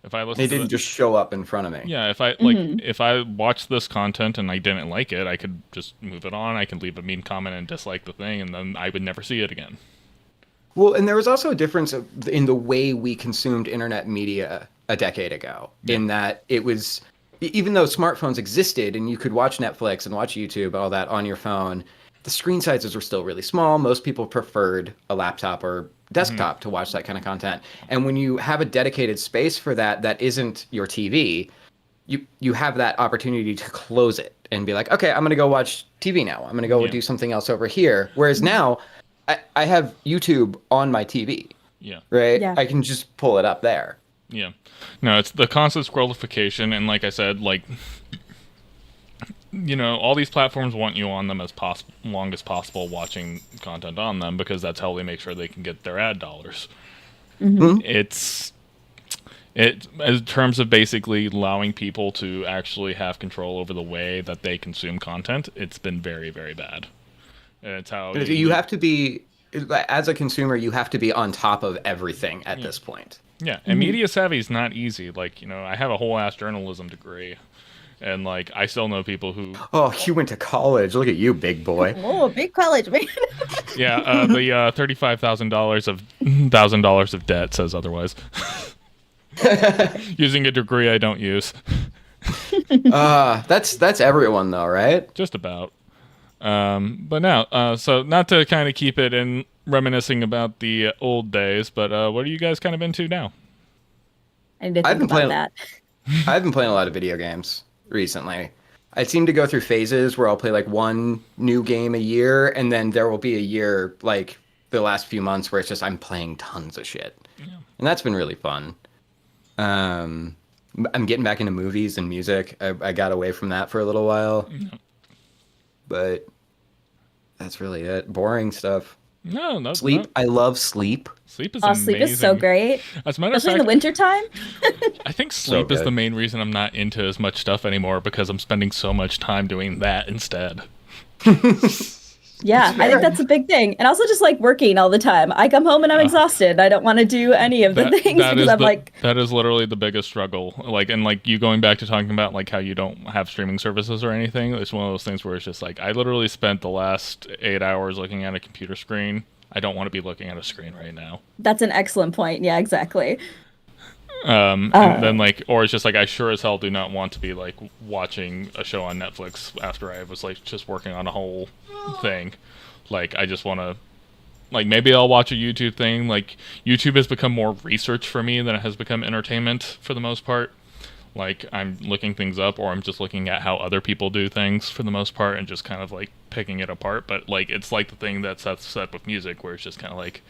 B: If I listen,
A: they didn't just show up in front of me.
B: Yeah, if I like, if I watched this content and I didn't like it, I could just move it on. I could leave a mean comment and dislike the thing, and then I would never see it again.
A: Well, and there was also a difference in the way we consumed internet media a decade ago. In that it was, even though smartphones existed and you could watch Netflix and watch YouTube, all that on your phone, the screen sizes were still really small. Most people preferred a laptop or desktop to watch that kind of content. And when you have a dedicated space for that isn't your TV, you have that opportunity to close it and be like, okay, I'm going to go watch TV now. I'm going to go do something else over here. Whereas now I have YouTube on my TV.
B: Yeah.
A: Right?
C: Yeah.
A: I can just pull it up there.
B: Yeah. No, it's the constant scrollification, and like I said, like, you know, all these platforms want you on them as long as possible watching content on them because that's how they make sure they can get their ad dollars. It in terms of basically allowing people to actually have control over the way that they consume content, it's been very, very bad. And it's how
A: you have to be, as a consumer, you have to be on top of everything at this point.
B: Yeah, and media savvy is not easy. Like, you know, I have a whole ass journalism degree. And, like, I still know people who...
A: Oh, you went to college. Look at you, big boy.
C: Oh, big college, man.
B: Yeah, the $35,000 of debt says otherwise. Using a degree I don't use.
A: That's everyone, though, right?
B: Just about. But now, so not to kind of keep it in reminiscing about the old days, but what are you guys kind of into now?
C: I need to think about that.
A: I've been playing a lot of video games recently. I seem to go through phases where I'll play like one new game a year, and then there will be a year, like the last few months, where it's just I'm playing tons of shit. Yeah. And that's been really fun. I'm getting back into movies and music. I got away from that for a little while. Yeah. But that's really it. Boring stuff.
B: No,
A: sleep. I love sleep.
B: Sleep is amazing.
C: Sleep is so great.
B: As a matter
C: Especially
B: of fact,
C: in the wintertime.
B: I think sleep is the main reason I'm not into as much stuff anymore because I'm spending so much time doing that instead.
C: Yeah, I think that's a big thing. And also just like working all the time. I come home and I'm exhausted. I don't want to do any of the things because I'm like...
B: That is literally the biggest struggle. Like, and like you going back to talking about like how you don't have streaming services or anything. It's one of those things where it's just like, I literally spent the last 8 hours looking at a computer screen. I don't want to be looking at a screen right now.
C: That's an excellent point. Yeah, exactly.
B: And then like, or it's just like, I sure as hell do not want to be like watching a show on Netflix after I was like just working on a whole thing. Like, I just want to like maybe I'll watch a YouTube thing. Like YouTube has become more research for me than it has become entertainment for the most part. Like I'm looking things up, or I'm just looking at how other people do things for the most part, and just kind of like picking it apart. But like it's like the thing that Seth said with music, where it's just kind of like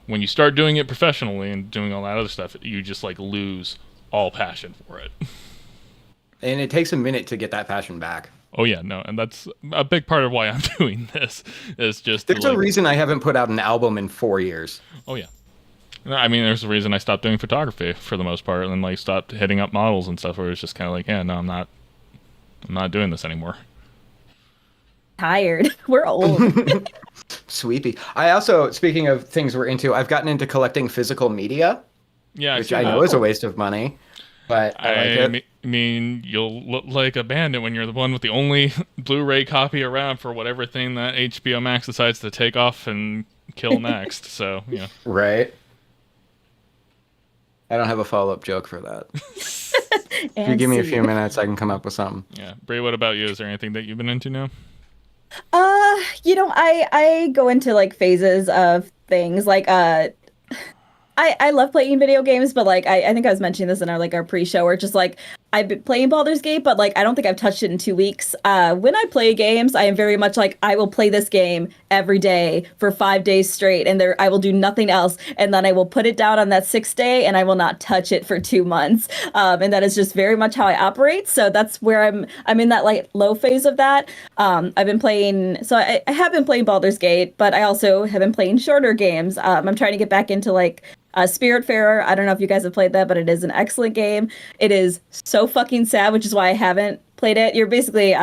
B: when you start doing it professionally and doing all that other stuff, you just like lose all passion for it.
A: And it takes a minute to get that passion back.
B: Oh yeah, no, and that's a big part of why I'm doing this. Is just
A: there's a reason I haven't put out an album in 4 years.
B: Oh yeah, I mean, there's a reason I stopped doing photography for the most part, and like stopped hitting up models and stuff. Where it's just kind of like, yeah, no, I'm not doing this anymore.
C: Tired. We're old.
A: Sweepy. I also, speaking of things we're into, I've gotten into collecting physical media.
B: Yeah,
A: which I know is a waste of money, but I like it.
B: Mean, you'll look like a bandit when you're the one with the only Blu-ray copy around for whatever thing that HBO Max decides to take off and kill next. So, yeah.
A: Right. I don't have a follow-up joke for that. If you give me a few minutes, I can come up with something.
B: Yeah. Brie, what about you? Is there anything that you've been into now?
C: I go into like phases of things like I love playing video games, but like I think I was mentioning this in our pre-show, where it's just like I've been playing Baldur's Gate, but like I don't think I've touched it in 2 weeks. When I play games, I am very much like I will play this game every day for 5 days straight, and I will do nothing else, and then I will put it down on that 6th day, and I will not touch it for 2 months. And that is just very much how I operate. So that's where I'm in that like low phase of that. I've been playing, so I have been playing Baldur's Gate, but I also have been playing shorter games. I'm trying to get back into like Spiritfarer. I don't know if you guys have played that, but it is an excellent game. It is so fucking sad, which is why I haven't played it. You're basically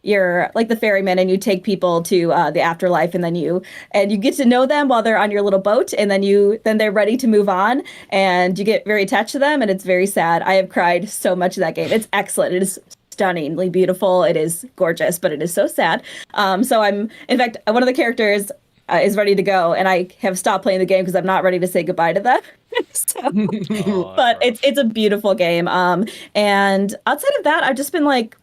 C: you're like the ferryman, and you take people to the afterlife, and then you get to know them while they're on your little boat, and then they're ready to move on, and you get very attached to them, and it's very sad. I have cried so much in that game. It's excellent. It is stunningly beautiful. It is gorgeous, but it is so sad. So in fact, one of the characters is ready to go, and I have stopped playing the game because I'm not ready to say goodbye to them. But it's a beautiful game. And outside of that, I've just been like,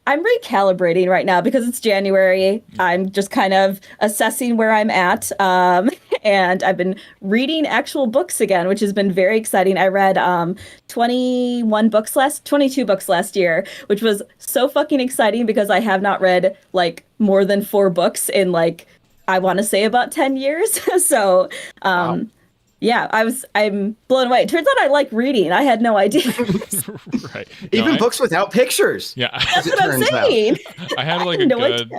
C: I'm recalibrating right now because it's January. I'm just kind of assessing where I'm at. And I've been reading actual books again, which has been very exciting. I read 22 books last year, which was so fucking exciting because I have not read like more than 4 books in like, I want to say about 10 years. So, wow. Yeah, I'm blown away. It turns out I like reading. I had no idea.
B: Right.
A: Even books without pictures.
B: Yeah.
C: That's what I'm saying.
B: I had like a good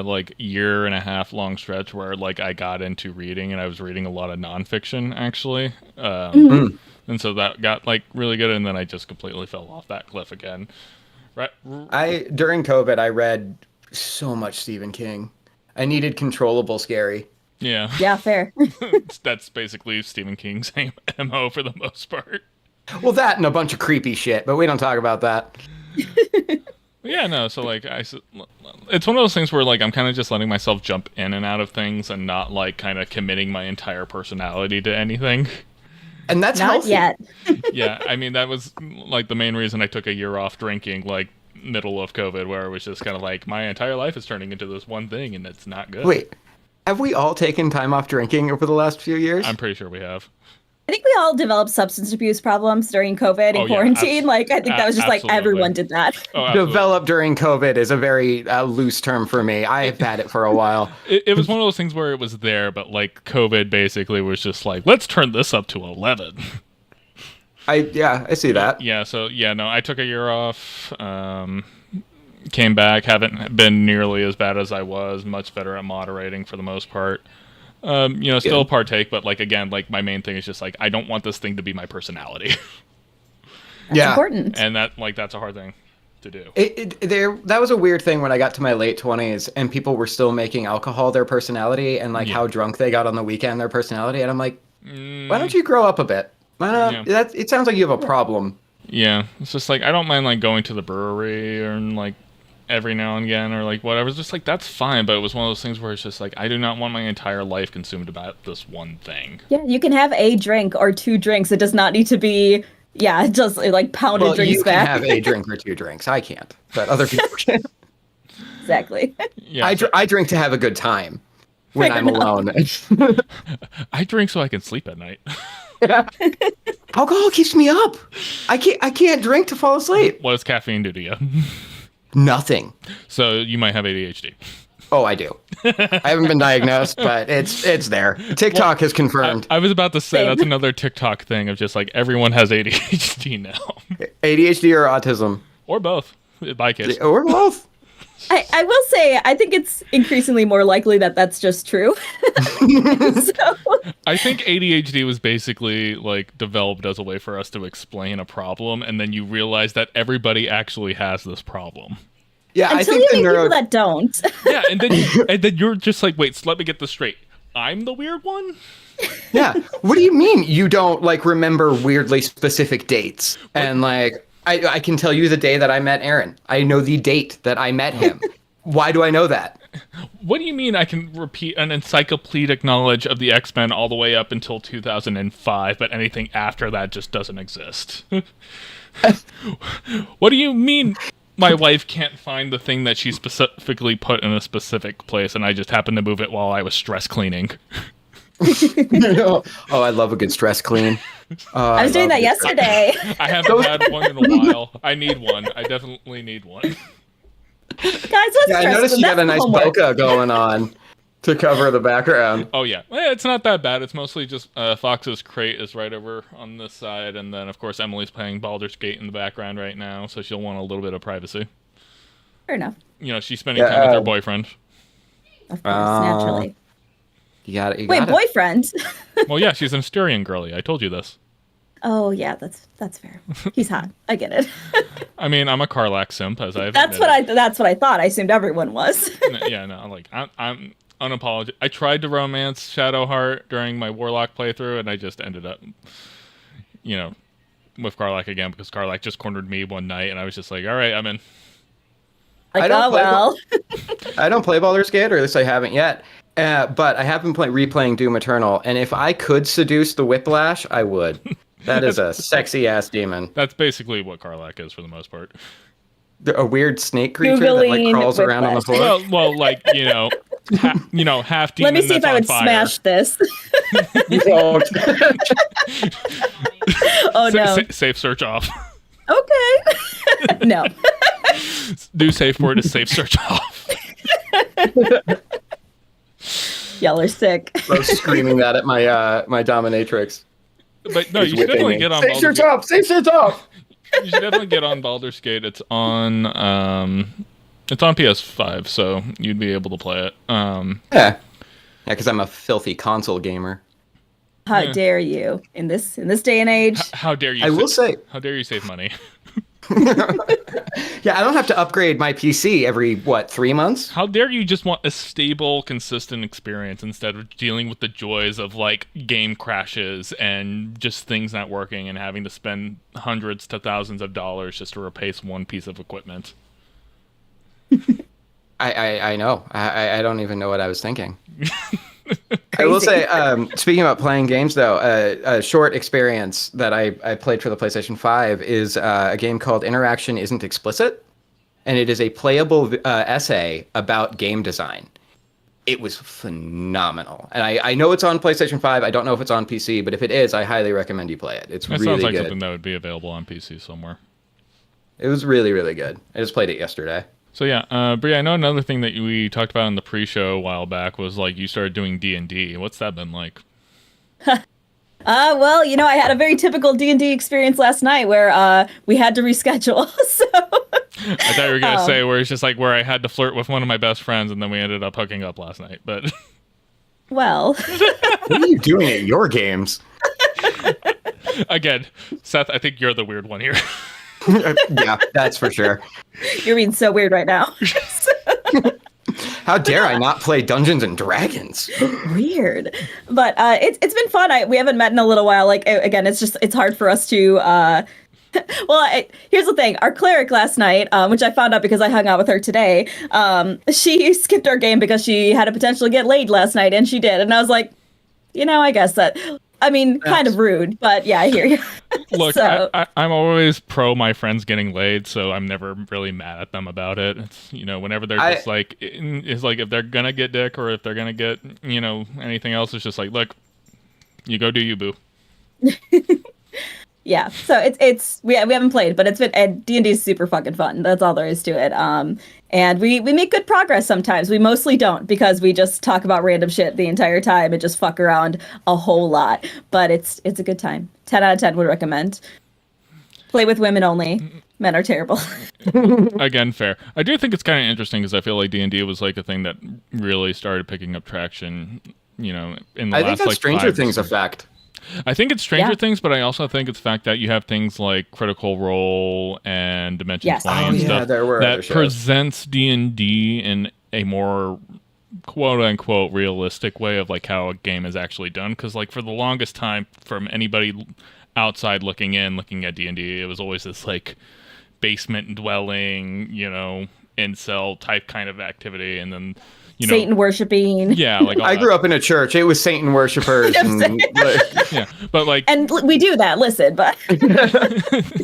B: like year and a half long stretch where like I got into reading, and I was reading a lot of nonfiction actually. And so that got like really good, and then I just completely fell off that cliff again. Right.
A: During COVID, I read so much Stephen King. I needed controllable scary.
B: Yeah.
C: Yeah, fair.
B: That's basically Stephen King's MO for the most part.
A: Well, that and a bunch of creepy shit, but we don't talk about that.
B: Yeah, no, so like it's one of those things where like I'm kind of just letting myself jump in and out of things and not like kind of committing my entire personality to anything.
A: And that's
C: not
A: healthy.
C: Yet.
B: Yeah, I mean that was like the main reason I took a year off drinking, like middle of COVID, where it was just kind of like my entire life is turning into this one thing, and it's not good.
A: Wait, have we all taken time off drinking over the last few years?
B: I'm pretty sure we have.
C: I think we all developed substance abuse problems during COVID and quarantine. I think that was just like everyone did that.
A: Developed during COVID is a very loose term for me. I have had it for a while.
B: It was one of those things where it was there, but like COVID basically was just like, let's turn this up to 11.
A: I see that.
B: Yeah, so no, I took a year off, came back, haven't been nearly as bad as I was, much better at moderating for the most part. Still partake, but like again, like my main thing is just like I don't want this thing to be my personality.
C: That's important.
B: And that's a hard thing to do.
A: That was a weird thing when I got to my late 20s and people were still making alcohol their personality, and like how drunk they got on the weekend their personality, and I'm like, why don't you grow up a bit? It sounds like you have a problem.
B: Yeah, it's just like I don't mind like going to the brewery or like every now and again or like whatever. It's just like that's fine, but it was one of those things where it's just like I do not want my entire life consumed about this one thing.
C: Yeah, you can have a drink or 2 drinks. It does not need to be just like pounded drinks back.
A: You can have a drink or 2 drinks. I can't, but other people can.
C: Exactly.
B: Yeah,
A: I drink to have a good time. when
C: Fair
A: I'm alone.
B: I drink so I can sleep at night.
A: Alcohol keeps me up. I can't drink to fall asleep.
B: What does caffeine do to you?
A: Nothing.
B: So you might have ADHD.
A: Oh, I do. I haven't been diagnosed, but it's there. TikTok has confirmed.
B: I was about to say
C: Same.
B: that's another TikTok thing of just like everyone has ADHD now.
A: ADHD or autism.
B: Or both. By case.
A: Or both.
C: I will say, I think it's increasingly more likely that that's just true. So,
B: I think ADHD was basically like developed as a way for us to explain a problem, and then you realize that everybody actually has this problem.
A: Yeah, I
C: until
A: think
C: you
A: the
C: meet
A: neuro.
C: people that don't.
B: Yeah, and then you're just like, wait, so let me get this straight. I'm the weird one?
A: Yeah. What do you mean you don't like remember weirdly specific dates? And like I can tell you the day that I met Aaron. I know the date that I met him. Why do I know that?
B: What do you mean I can repeat an encyclopedic knowledge of the X-Men all the way up until 2005, but anything after that just doesn't exist? What do you mean my wife can't find the thing that she specifically put in a specific place and I just happened to move it while I was stress cleaning?
A: Oh, I love a good stress clean.
C: I was doing that yesterday.
B: I haven't had one in a while. I need one. I definitely need one.
C: Guys, what's
A: Yeah, I noticed you got a nice bokeh going on to cover the background.
B: Oh, yeah. It's not that bad. It's mostly just Fox's crate is right over on this side. And then, of course, Emily's playing Baldur's Gate in the background right now. So she'll want a little bit of privacy.
C: Fair enough.
B: You know, she's spending time with her boyfriend.
C: Of course, naturally.
A: You got it.
C: Wait, boyfriend?
B: Well, yeah, she's an Asterian girly. I told you this.
C: Oh, yeah, that's fair. He's hot. I get it.
B: I mean, I'm a Karlach simp, as I've
C: That's what I thought. I assumed everyone was.
B: Yeah, no, like I'm unapologetic. I tried to romance Shadowheart during my Warlock playthrough, and I just ended up, you know, with Karlach again because Karlach just cornered me one night, and I was just like, all right, I'm in.
C: Like, oh well.
A: I don't play Baldur's Gate, or at least I haven't yet. But I have been replaying Doom Eternal, and if I could seduce the Whiplash, I would. That is a sexy ass demon.
B: That's basically what Karlach is for the most part.
A: A weird snake creature that like crawls around on the floor.
B: Well, like half demon.
C: Let me see if I would smash this.
A: You won't.
C: Oh no!
B: Safe search off.
C: Okay. No.
B: New safe word is safe search off.
C: Y'all are sick.
A: I was screaming that at my my dominatrix.
B: But no, you should definitely get on.
A: Safe search off. Safe search off.
B: You should definitely get on Baldur's Gate. It's on PS5, so you'd be able to play it.
A: Yeah, because I'm a filthy console gamer.
C: How dare you in this day and age?
B: How dare you?
A: I will say.
B: How dare you save money?
A: Yeah, I don't have to upgrade my PC every 3 months.
B: How dare you just want a stable, consistent experience instead of dealing with the joys of like game crashes and just things not working and having to spend hundreds to thousands of dollars just to replace one piece of equipment.
A: I know. I don't even know what I was thinking. I will say, speaking about playing games, though, a short experience that I played for the PlayStation 5 is a game called Interaction Isn't Explicit, and it is a playable essay about game design. It was phenomenal. And I know it's on PlayStation 5. I don't know if it's on PC, but if it is, I highly recommend you play it. It's really good.
B: That sounds like something that would be available on PC somewhere.
A: It was really, really good. I just played it yesterday.
B: So yeah, Brie, I know another thing that we talked about in the pre-show a while back was like you started doing D&D. What's that been like?
C: Well, you know, I had a very typical D&D experience last night where we had to reschedule. So
B: I thought you were going to say where it's just like where I had to flirt with one of my best friends and then we ended up hooking up last night. But
C: well,
A: what are you doing at your games?
B: Again, Seth, I think you're the weird one here.
A: Yeah, that's for sure.
C: You're being so weird right now.
A: How dare I not play Dungeons and Dragons?
C: Weird, but it's been fun. We haven't met in a little while. Like again, it's hard for us to. Well, here's the thing. Our cleric last night, which I found out because I hung out with her today, she skipped our game because she had a potential to get laid last night, and she did. And I was like, you know, I guess that. I mean, kind of rude, but yeah, I hear you.
B: Look,
C: So
B: I'm always pro my friends getting laid, so I'm never really mad at them about it. It's, whenever they're just like, it's like if they're gonna get dick or if they're gonna get, anything else, it's just like, look, you go do you, boo.
C: yeah, so it's we haven't played, but it's been, and D&D is super fucking fun. That's all there is to it. And we make good progress sometimes. We mostly don't because we just talk about random shit the entire time and just fuck around a whole lot. But it's a good time. 10 out of 10 would recommend. Play with women only. Men are terrible.
B: Again, fair. I do think it's kind of interesting because I feel like D&D was like a thing that really started picking up traction, in the last,
A: think that's
B: like,
A: Stranger Things effect.
B: I think it's Stranger Things, but I also think it's the fact that you have things like Critical Role and Dimension 20 and stuff that presents D&D in a more quote-unquote realistic way of like how a game is actually done. Because like for the longest time, from anybody outside looking at D&D, it was always this like basement dwelling, incel type kind of activity, and then
C: Satan worshiping.
B: Yeah, like
A: I grew up in a church. It was Satan worshipers.
B: Yeah, but like,
C: and we do that. Listen, but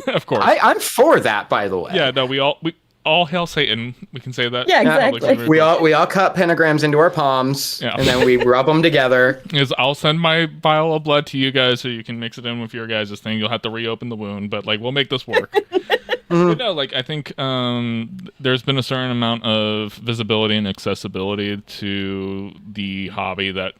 B: of course,
A: I'm for that. By the way,
B: yeah, no, we all hail Satan. We can say that.
C: Yeah, exactly.
A: We all cut pentagrams into our palms, and then we rub them together.
B: I'll send my vial of blood to you guys so you can mix it in with your guys' thing. You'll have to reopen the wound, but like we'll make this work. But no, like I think there's been a certain amount of visibility and accessibility to the hobby that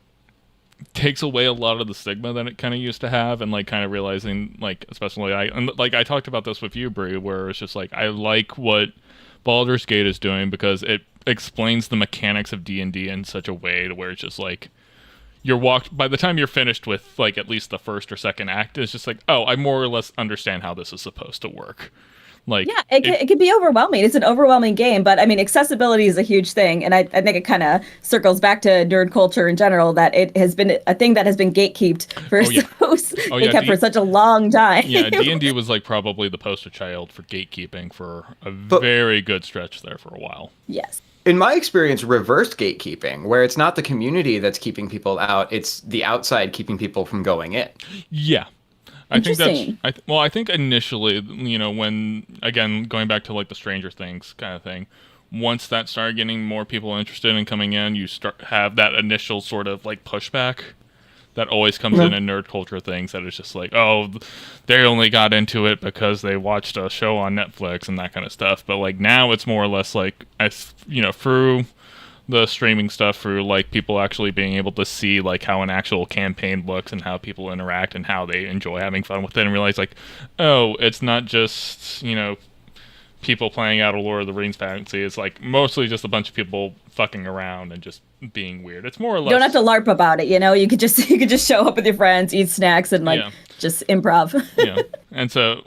B: takes away a lot of the stigma that it kind of used to have, and like kind of realizing, like, especially I talked about this with you, Brie, where it's just like I like what Baldur's Gate is doing because it explains the mechanics of D&D in such a way to where it's just like by the time you're finished with like at least the first or second act, it's just like, oh, I more or less understand how this is supposed to work. Like,
C: yeah, it can be overwhelming. It's an overwhelming game, but I mean, accessibility is a huge thing, and I think it kind of circles back to nerd culture in general, that it has been a thing that has been gatekept for for such a long time.
B: Yeah, D&D was like probably the poster child for gatekeeping for a very good stretch there for a while.
C: Yes.
A: In my experience, reverse gatekeeping, where it's not the community that's keeping people out, it's the outside keeping people from going in.
B: Yeah. I think I think initially, when, again, going back to like the Stranger Things kind of thing, once that started getting more people interested in coming in, you have that initial sort of like pushback that always comes in nerd culture things, that is just like, oh, they only got into it because they watched a show on Netflix and that kind of stuff. But like now it's more or less like, through the streaming stuff, through like people actually being able to see like how an actual campaign looks and how people interact and how they enjoy having fun with it, and realize like, oh, it's not just people playing out a Lord of the Rings fantasy. It's like mostly just a bunch of people fucking around and just being weird. It's more or less,
C: you don't have to LARP about it, you could just show up with your friends, eat snacks, and just improv.
B: Yeah. And so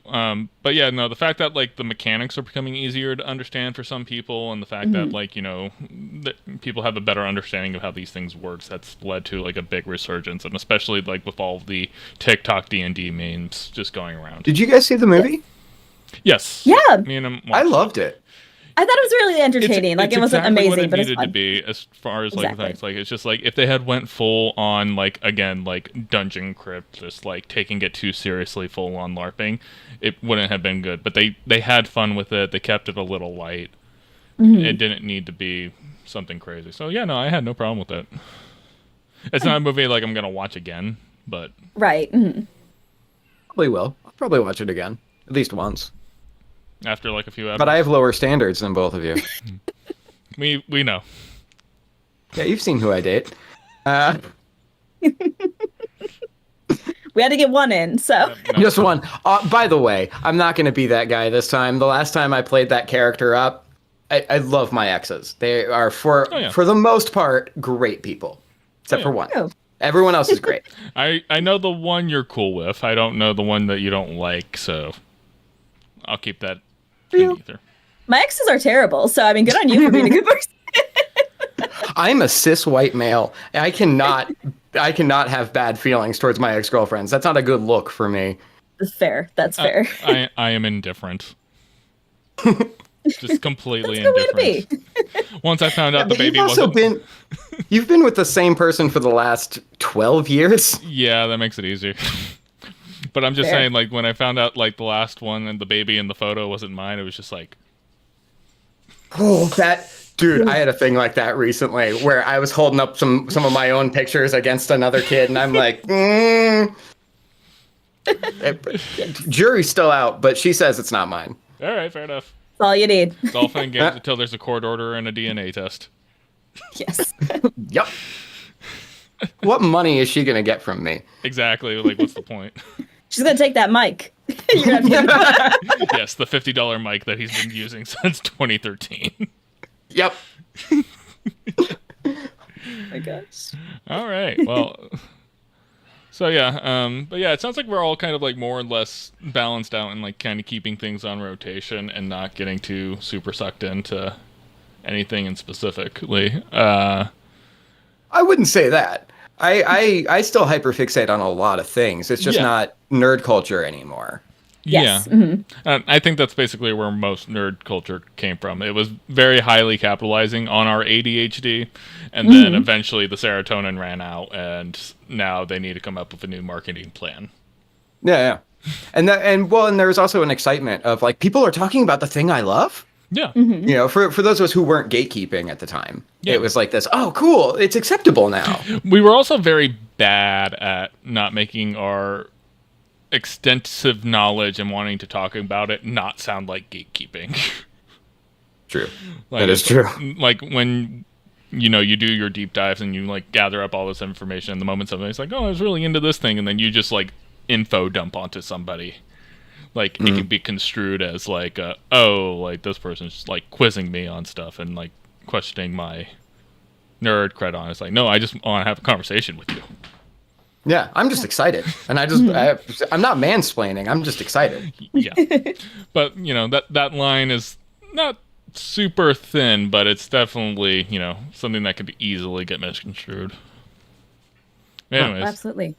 B: but yeah, no, the fact that like the mechanics are becoming easier to understand for some people, and the fact that like that people have a better understanding of how these things works, that's led to like a big resurgence, and especially like with all of the TikTok D&D memes just going around.
A: Did you guys see the movie?
B: Yes.
C: Yeah.
B: Me and him
A: I loved it.
C: I thought it was really entertaining. It wasn't amazing,
B: what it
C: but it's
B: needed
C: fun.
B: to be, as far as like things. Like, it's just like if they had went full on like, again, like Dungeon Crypt, just like taking it too seriously, full on LARPing, it wouldn't have been good. But they had fun with it. They kept it a little light. It didn't need to be something crazy. So yeah, no, I had no problem with it. It's not a movie like I'm gonna watch again, but
C: right.
A: Probably will. I'll probably watch it again, at least once.
B: After like a few episodes.
A: But I have lower standards than both of you.
B: we know.
A: Yeah, you've seen Who I Date.
C: We had to get one in, so.
A: Just one. By the way, I'm not going to be that guy this time. The last time I played that character up, I love my exes. They are, for the most part, great people. Except for one. Oh. Everyone else is great.
B: I know the one you're cool with. I don't know the one that you don't like, so I'll keep that in ether.
C: My exes are terrible, so I mean, good on you for being a good person.
A: I'm a cis white male. I cannot have bad feelings towards my ex-girlfriends. That's not a good look for me.
C: Fair. That's fair.
B: I am indifferent. Just completely indifferent. Once I found out the baby wasn't...
A: You've been with the same person for the last 12 years?
B: Yeah, that makes it easier. But I'm just
C: Fair.
B: saying, like, when I found out, like, the last one and the baby in the photo wasn't mine, it was just like,
A: Oh, dude, I had a thing like that recently where I was holding up some of my own pictures against another kid, and I'm like, jury's still out, but she says it's not mine.
B: all right, fair enough.
C: That's all you need.
B: It's all fun and games until there's a court order and a DNA test.
C: Yes.
A: Yep. What money is she gonna get from me?
B: Exactly. Like, what's the point?
C: She's gonna take that mic. You're gonna have to
B: Yes, the $50 mic that he's been using since 2013.
A: Yep.
C: oh my gosh.
B: All right. Well, so yeah, but yeah, it sounds like we're all kind of like more or less balanced out and like kind of keeping things on rotation and not getting too super sucked into anything in specifically.
A: I wouldn't say that. I still hyperfixate on a lot of things. It's just not nerd culture anymore.
C: Yes.
B: Yeah. Mm-hmm. I think that's basically where most nerd culture came from. It was very highly capitalizing on our ADHD, and then eventually the serotonin ran out, and now they need to come up with a new marketing plan.
A: Yeah. And there's also an excitement of like people are talking about the thing I love.
B: Yeah.
C: Mm-hmm.
A: You know, for those of us who weren't gatekeeping at the time, it was like this, oh, cool, it's acceptable now.
B: We were also very bad at not making our extensive knowledge and wanting to talk about it not sound like gatekeeping.
A: True.
B: Like,
A: that is true.
B: Like when, you know, you do your deep dives and you like gather up all this information, and the moment somebody's like, oh, I was really into this thing, and then you just like info dump onto somebody. Like, it can be construed as, like, like, this person's just, like, quizzing me on stuff and, like, questioning my nerd cred on it. It's like, no, I just want to have a conversation with you.
A: Yeah, I'm just excited. And I'm not mansplaining. I'm just excited.
B: Yeah. But, you know, that line is not super thin, but it's definitely, you know, something that could easily get misconstrued. Anyways.
C: Oh, absolutely.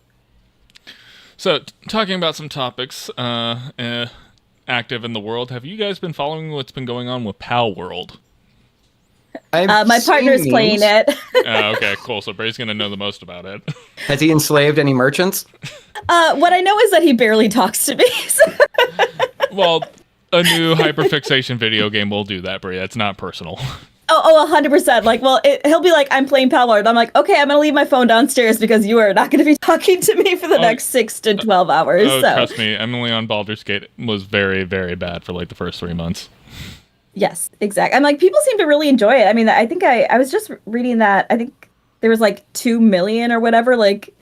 B: So, talking about some topics active in the world, have you guys been following what's been going on with Pal World?
C: My partner's playing it.
B: Okay, cool. So Bray's going to know the most about it.
A: Has he enslaved any merchants?
C: What I know is that he barely talks to me. So.
B: Well, a new hyperfixation video game will do that, Bray. It's not personal.
C: Oh, 100%. Like, well, he'll be like, I'm playing Pal World. I'm like, okay, I'm going to leave my phone downstairs because you are not going to be talking to me for the next 6 to 12 hours.
B: Oh,
C: so.
B: Trust me, Emily on Baldur's Gate was very, very bad for like the first 3 months.
C: Yes, exactly. I'm like, people seem to really enjoy it. I mean, I think I was just reading that. I think there was like 2 million or whatever, like,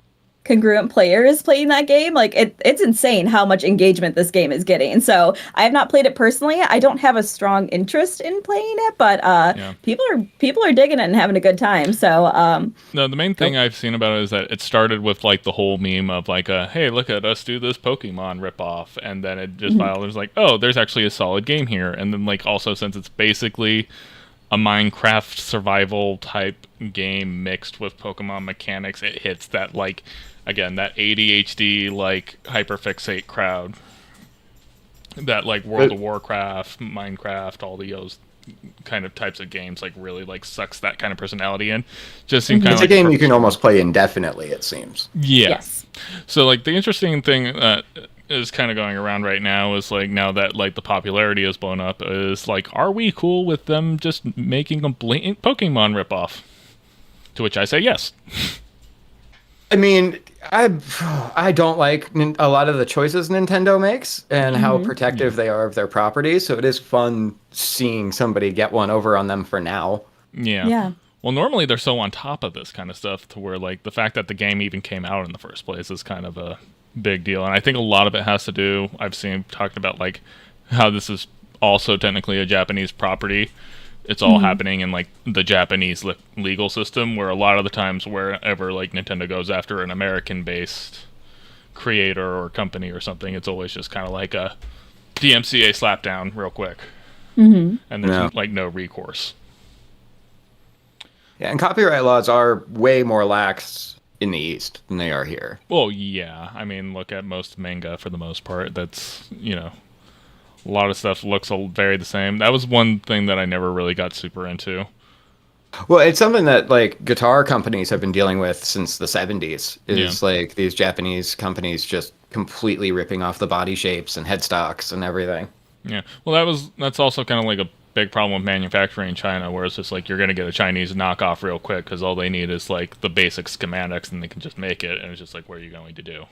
C: congruent players playing that game. Like it's insane how much engagement this game is getting. So I have not played it personally. I don't have a strong interest in playing it, but people are digging it and having a good time. So
B: no, the main thing I've seen about it is that it started with like the whole meme of like hey, look at us do this Pokemon ripoff, and then it just there's like, oh, there's actually a solid game here. And then like also, since it's basically a Minecraft survival type game mixed with Pokemon mechanics, it hits that like, again, that ADHD like hyperfixate crowd that like World of Warcraft, Minecraft, all those kind of types of games like really like sucks that kind of personality in. Just seems kind of
A: it's
B: like
A: a game you can almost play indefinitely, it seems.
B: Yeah.
C: Yes.
B: So like the interesting thing is kind of going around right now is like, now that like the popularity has blown up, is like, are we cool with them just making a blatant Pokemon ripoff? To which I say yes.
A: I mean, I don't like a lot of the choices Nintendo makes and how protective they are of their properties. So it is fun seeing somebody get one over on them for now.
B: Yeah.
C: Yeah.
B: Well, normally they're so on top of this kind of stuff to where like the fact that the game even came out in the first place is kind of a big deal. And I think a lot of it has to do, I've seen talking about like how this is also technically a Japanese property. It's all happening in like the Japanese legal system, where a lot of the times wherever like Nintendo goes after an American-based creator or company or something, it's always just kind of like a DMCA slapdown real quick, and there's like no recourse.
A: Yeah, and copyright laws are way more lax in the East than they are here.
B: Well, yeah, I mean, look at most manga for the most part. That's, you know, a lot of stuff looks very the same. That was one thing that I never really got super into.
A: Well, it's something that like guitar companies have been dealing with since the 70s. Is like these Japanese companies just completely ripping off the body shapes and headstocks and everything.
B: Yeah. Well, that's also kind of like a big problem with manufacturing in China, where it's just like you're going to get a Chinese knockoff real quick because all they need is like the basic schematics and they can just make it. And it's just like, what are you going to do?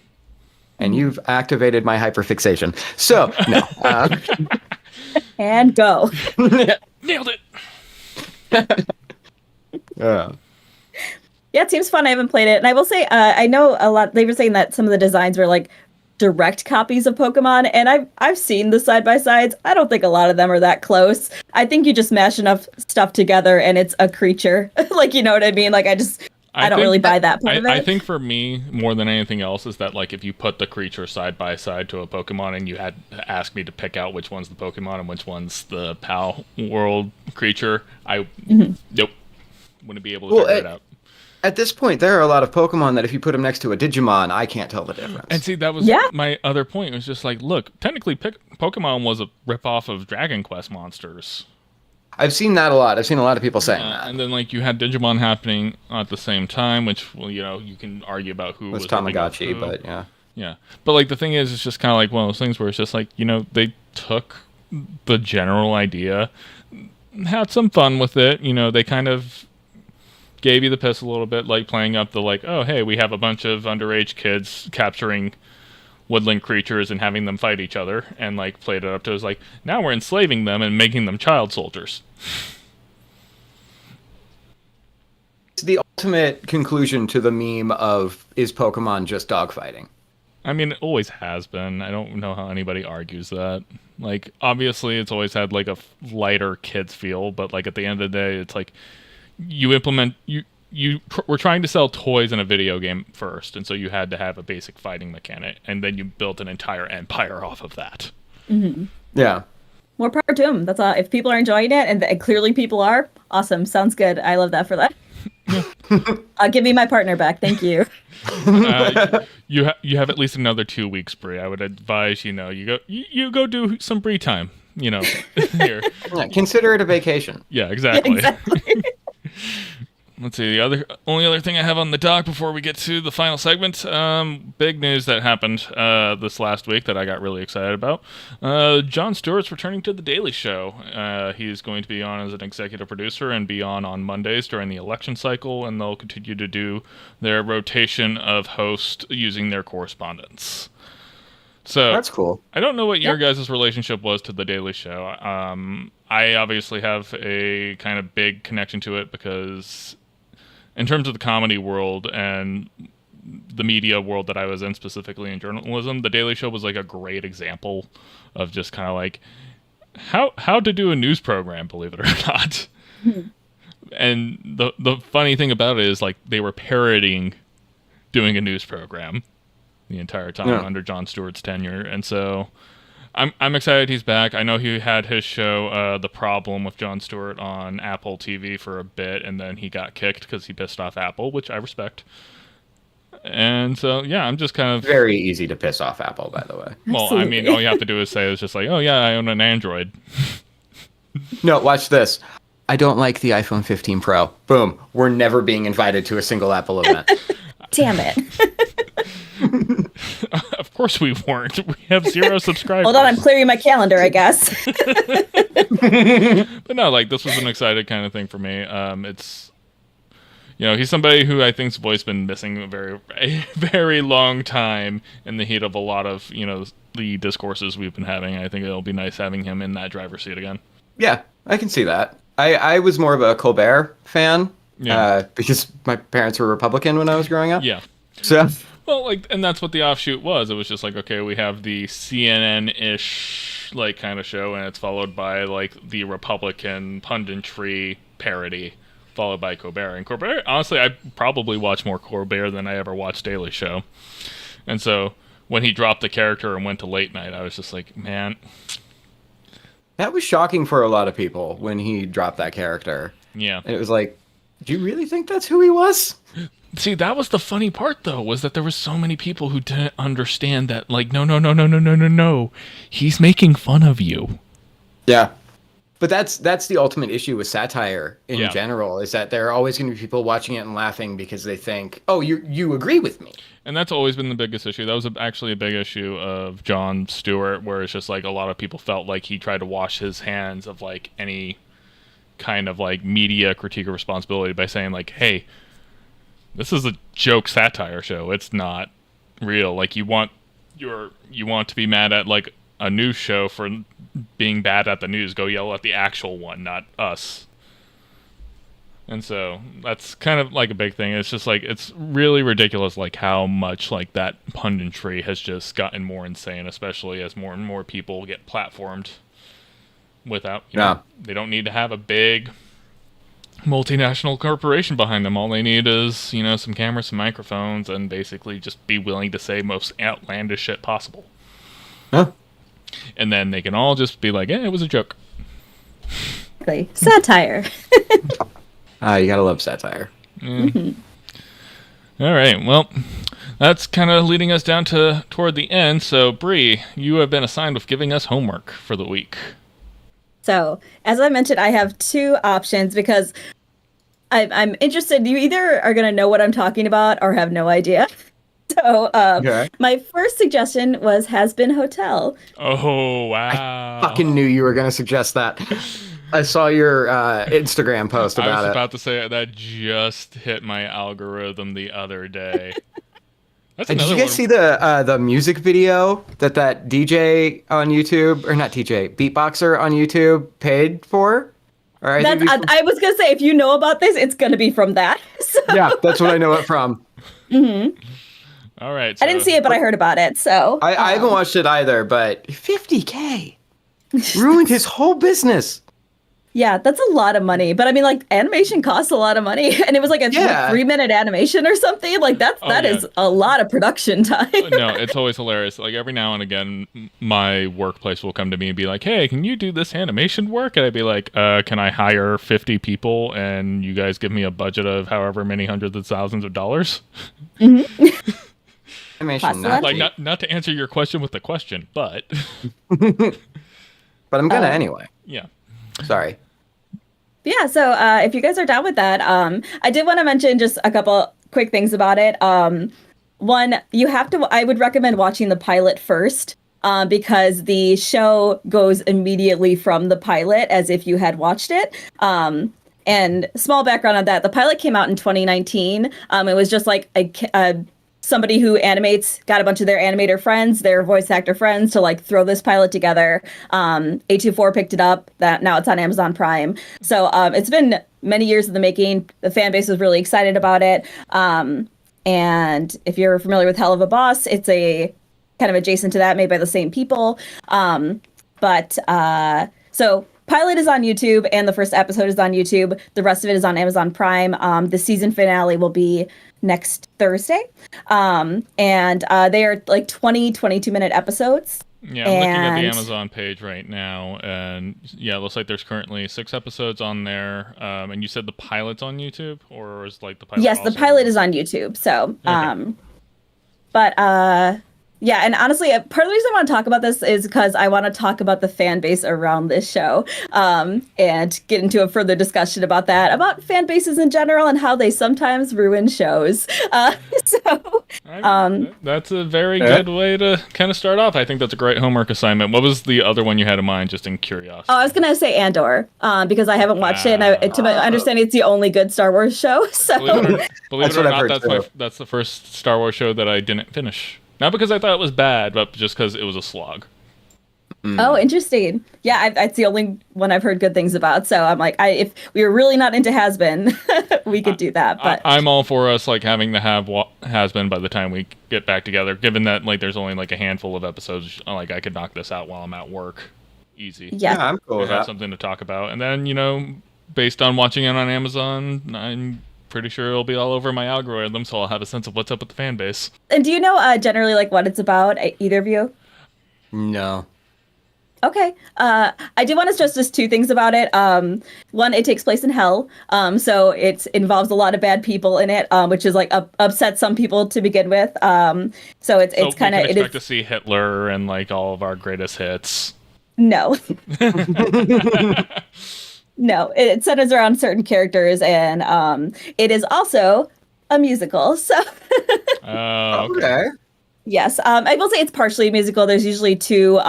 A: And you've activated my hyperfixation. So, no.
C: And go.
B: Nailed it.
A: Yeah.
C: Yeah, it seems fun. I haven't played it. And I will say, I know a lot, they were saying that some of the designs were like direct copies of Pokemon, and I've seen the side-by-sides. I don't think a lot of them are that close. I think you just mash enough stuff together and it's a creature. Like, you know what I mean? Like, I don't really buy that part of it.
B: I think for me, more than anything else, is that like if you put the creature side by side to a Pokemon and you had to ask me to pick out which one's the Pokemon and which one's the PAL world creature, nope, wouldn't be able to figure it out.
A: At this point, there are a lot of Pokemon that if you put them next to a Digimon, I can't tell the difference.
B: And see, that was my other point. It was just like, look, technically Pokemon was a ripoff of Dragon Quest monsters.
A: I've seen that a lot. I've seen a lot of people saying that.
B: And then, like, you had Digimon happening at the same time, which, well, you know, you can argue about who was
A: Tamagotchi, but yeah.
B: Yeah. But, like, the thing is, it's just kind of like one of those things where it's just like, you know, they took the general idea, had some fun with it. You know, they kind of gave you the piss a little bit, like playing up the, like, oh, hey, we have a bunch of underage kids capturing woodland creatures and having them fight each other, and like played it up to, like, now we're enslaving them and making them child soldiers.
A: It's the ultimate conclusion to the meme of, is Pokemon just dogfighting?
B: I mean, it always has been. I don't know how anybody argues that. Like, obviously it's always had like a lighter kids feel, but like at the end of the day, it's like you implement we're trying to sell toys in a video game first, and so you had to have a basic fighting mechanic, and then you built an entire empire off of that.
C: Mm-hmm.
A: Yeah.
C: More power to them. That's all. If people are enjoying it, and clearly people are, awesome. Sounds good. I love that for that. Give me my partner back. Thank you.
B: You have at least another 2 weeks, Brie. I would advise you go do some Brie time. You know, here.
A: Yeah, consider it a vacation.
B: Yeah, exactly.
C: Exactly.
B: Let's see, the only other thing I have on the dock before we get to the final segment, big news that happened this last week that I got really excited about. Jon Stewart's returning to The Daily Show. He's going to be on as an executive producer and be on Mondays during the election cycle, and they'll continue to do their rotation of hosts using their correspondents. So
A: that's cool.
B: I don't know what your guys' relationship was to The Daily Show. I obviously have a kind of big connection to it because in terms of the comedy world and the media world that I was in, specifically in journalism, The Daily Show was like a great example of just kind of like how to do a news program, believe it or not. And the funny thing about it is, like, they were parodying doing a news program the entire time under Jon Stewart's tenure. And so I'm excited he's back. I know he had his show, The Problem, with Jon Stewart on Apple TV for a bit, and then he got kicked because he pissed off Apple, which I respect. And so, yeah, I'm just kind of...
A: Very easy to piss off Apple, by the way.
B: Well, absolutely. I mean, all you have to do is say, it's just like, oh, yeah, I own an Android.
A: No, watch this. I don't like the iPhone 15 Pro. Boom. We're never being invited to a single Apple event.
C: Damn it.
B: Of course we weren't. We have 0 subscribers.
C: Hold on, I'm clearing my calendar, I guess.
B: But no, like, this was an excited kind of thing for me. It's, you know, he's somebody who I think's voice been missing a very long time in the heat of a lot of, you know, the discourses we've been having. I think it'll be nice having him in that driver's seat again.
A: Yeah, I can see that. I was more of a Colbert fan because my parents were Republican when I was growing up.
B: Yeah.
A: So...
B: Well, like, and that's what the offshoot was. It was just like, okay, we have the CNN-ish, like, kind of show, and it's followed by, like, the Republican punditry parody, followed by Colbert. And Colbert, honestly, I probably watch more Colbert than I ever watched Daily Show. And so, when he dropped the character and went to late night, I was just like, man.
A: That was shocking for a lot of people when he dropped that character.
B: Yeah.
A: And it was like, do you really think that's who he was?
B: See, that was the funny part, though, was that there were so many people who didn't understand that, like, no. He's making fun of you.
A: Yeah. But that's the ultimate issue with satire in general, is that there are always going to be people watching it and laughing because they think, oh, you agree with me.
B: And that's always been the biggest issue. That was actually a big issue of Jon Stewart, where it's just like a lot of people felt like he tried to wash his hands of like any kind of like media critique or responsibility by saying like, hey, this is a joke satire show. It's not real. Like you want to be mad at like a news show for being bad at the news. Go yell at the actual one, not us. And so that's kind of like a big thing. It's just like, it's really ridiculous like how much like that punditry has just gotten more insane, especially as more and more people get platformed without, you know, they don't need to have a big multinational corporation behind them. All they need is, you know, some cameras, some microphones, and basically just be willing to say most outlandish shit possible.
A: Huh.
B: And then they can all just be like, yeah, it was a joke.
C: Satire.
A: You gotta love satire.
B: Mm. All right, well, that's kind of leading us down toward the end. So, Brie, you have been assigned with giving us homework for the week.
C: So, as I mentioned, I have two options because I'm interested. You either are going to know what I'm talking about or have no idea. So, my first suggestion was Has Been Hotel.
B: Oh, wow.
A: I fucking knew you were going to suggest that. I saw your Instagram post about it.
B: I was about to say that just hit my algorithm the other day.
A: Did you guys see the music video that DJ on YouTube, or not DJ, beatboxer on YouTube paid for? Or I
C: was gonna say, if you know about this, it's gonna be from that. So.
A: Yeah, that's what I know it from.
C: Mm-hmm.
B: All right.
C: So. I didn't see it, but I heard about it. So
A: I haven't watched it either. But $50K ruined his whole business.
C: Yeah, that's a lot of money. But I mean, like, animation costs a lot of money. And it was like a 3-minute animation or something. Like, that is a lot of production time.
B: No, it's always hilarious. Like, every now and again, my workplace will come to me and be like, hey, can you do this animation work? And I'd be like, can I hire 50 people and you guys give me a budget of however many hundreds of thousands of dollars?
C: Mm-hmm.
A: Animation,
B: not to answer your question with the question, but...
A: but I'm gonna anyway.
B: Yeah.
A: Sorry.
C: Yeah, so if you guys are down with that, I did want to mention just a couple quick things about it. One, I would recommend watching the pilot first, because the show goes immediately from the pilot as if you had watched it. And small background on that, the pilot came out in 2019. It was just like somebody who animates got a bunch of their animator friends, their voice actor friends, to like throw this pilot together. A24 picked it up. Now it's on Amazon Prime. So it's been many years in the making. The fan base was really excited about it. And if you're familiar with Hell of a Boss, it's a kind of adjacent to that, made by the same people. So pilot is on YouTube and the first episode is on YouTube. The rest of it is on Amazon Prime. The season finale will be next Thursday. And they are like 22-minute episodes.
B: Yeah, I'm looking at the Amazon page right now, and yeah, it looks like there's currently 6 episodes on there. And you said the pilot's on YouTube, or is like the pilot?
C: Yes, the pilot is on YouTube. So, okay. Yeah, and honestly, part of the reason I want to talk about this is because I want to talk about the fan base around this show, and get into a further discussion about that, about fan bases in general and how they sometimes ruin shows.
B: That's a very good way to kind of start off. I think that's a great homework assignment. What was the other one you had in mind, just in curiosity?
C: Oh, I was going to say Andor, because I haven't watched it, and to my understanding, it's the only good Star Wars show. So,
B: believe it or not, that's the first Star Wars show that I didn't finish. Not because I thought it was bad, but just because it was a slog.
C: Oh, interesting. Yeah, it's the only one I've heard good things about. So I'm like, if we were really not into Has-Been, we could do that. But
B: I'm all for us like having to have Has-Been by the time we get back together. Given that like there's only like a handful of episodes, like I could knock this out while I'm at work, easy.
C: Yeah,
A: I'm cool with that.
B: Have something to talk about, and then based on watching it on Amazon, I'm pretty sure it'll be all over my algorithm, so I'll have a sense of what's up with the fan base.
C: And do you know generally like what it's about, either of you?
A: No.
C: Okay. I do want to stress just 2 things about it. One, it takes place in hell. So it involves a lot of bad people in it, which is like upset some people to begin with. So it's kind of...
B: expect to see Hitler and like all of our greatest hits.
C: No. No, it centers around certain characters, and it is also a musical. So,
A: Okay.
C: yes, I will say it's partially musical. There's usually two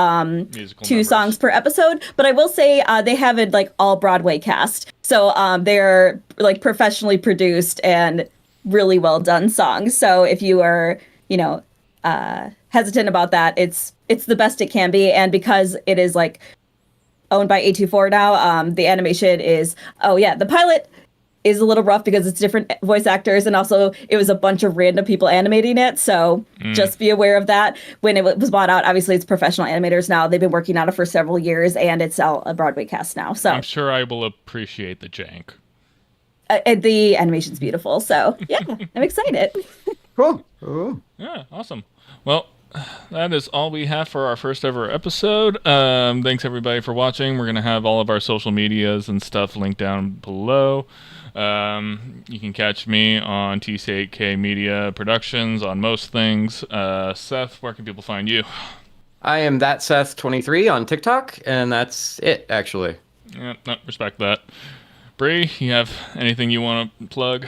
C: songs per episode, but I will say they have a like all Broadway cast, so they're like professionally produced and really well done songs. So if you are, hesitant about that, it's the best it can be, and because it is like owned by A24 now. The animation is, the pilot is a little rough because it's different voice actors, and also it was a bunch of random people animating it. So just be aware of that. When it was bought out, obviously it's professional animators now. They've been working on it for several years, and it's all a Broadway cast now. So
B: I'm sure I will appreciate the jank.
C: The animation's beautiful. So yeah, I'm excited.
A: Cool. Ooh.
B: Yeah, awesome. Well, that is all we have for our first ever episode. Thanks everybody for watching. We're going to have all of our social medias and stuff linked down below. You can catch me on TC8K Media Productions on most things. Seth, where can people find you?
A: I am that Seth23 on TikTok, and that's it, actually.
B: Yeah, no, respect that. Brie, you have anything you want to plug?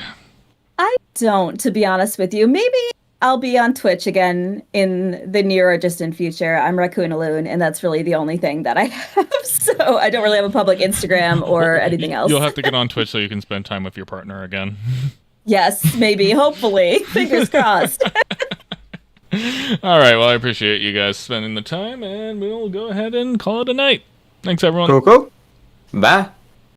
C: I don't, to be honest with you. Maybe I'll be on Twitch again in the near or distant future. I'm Raccoonaloon, and that's really the only thing that I have. So I don't really have a public Instagram or anything else.
B: You'll have to get on Twitch so you can spend time with your partner again.
C: Yes, maybe, hopefully. Fingers crossed.
B: All right, well, I appreciate you guys spending the time, and we'll go ahead and call it a night. Thanks, everyone.
A: Cool. Bye.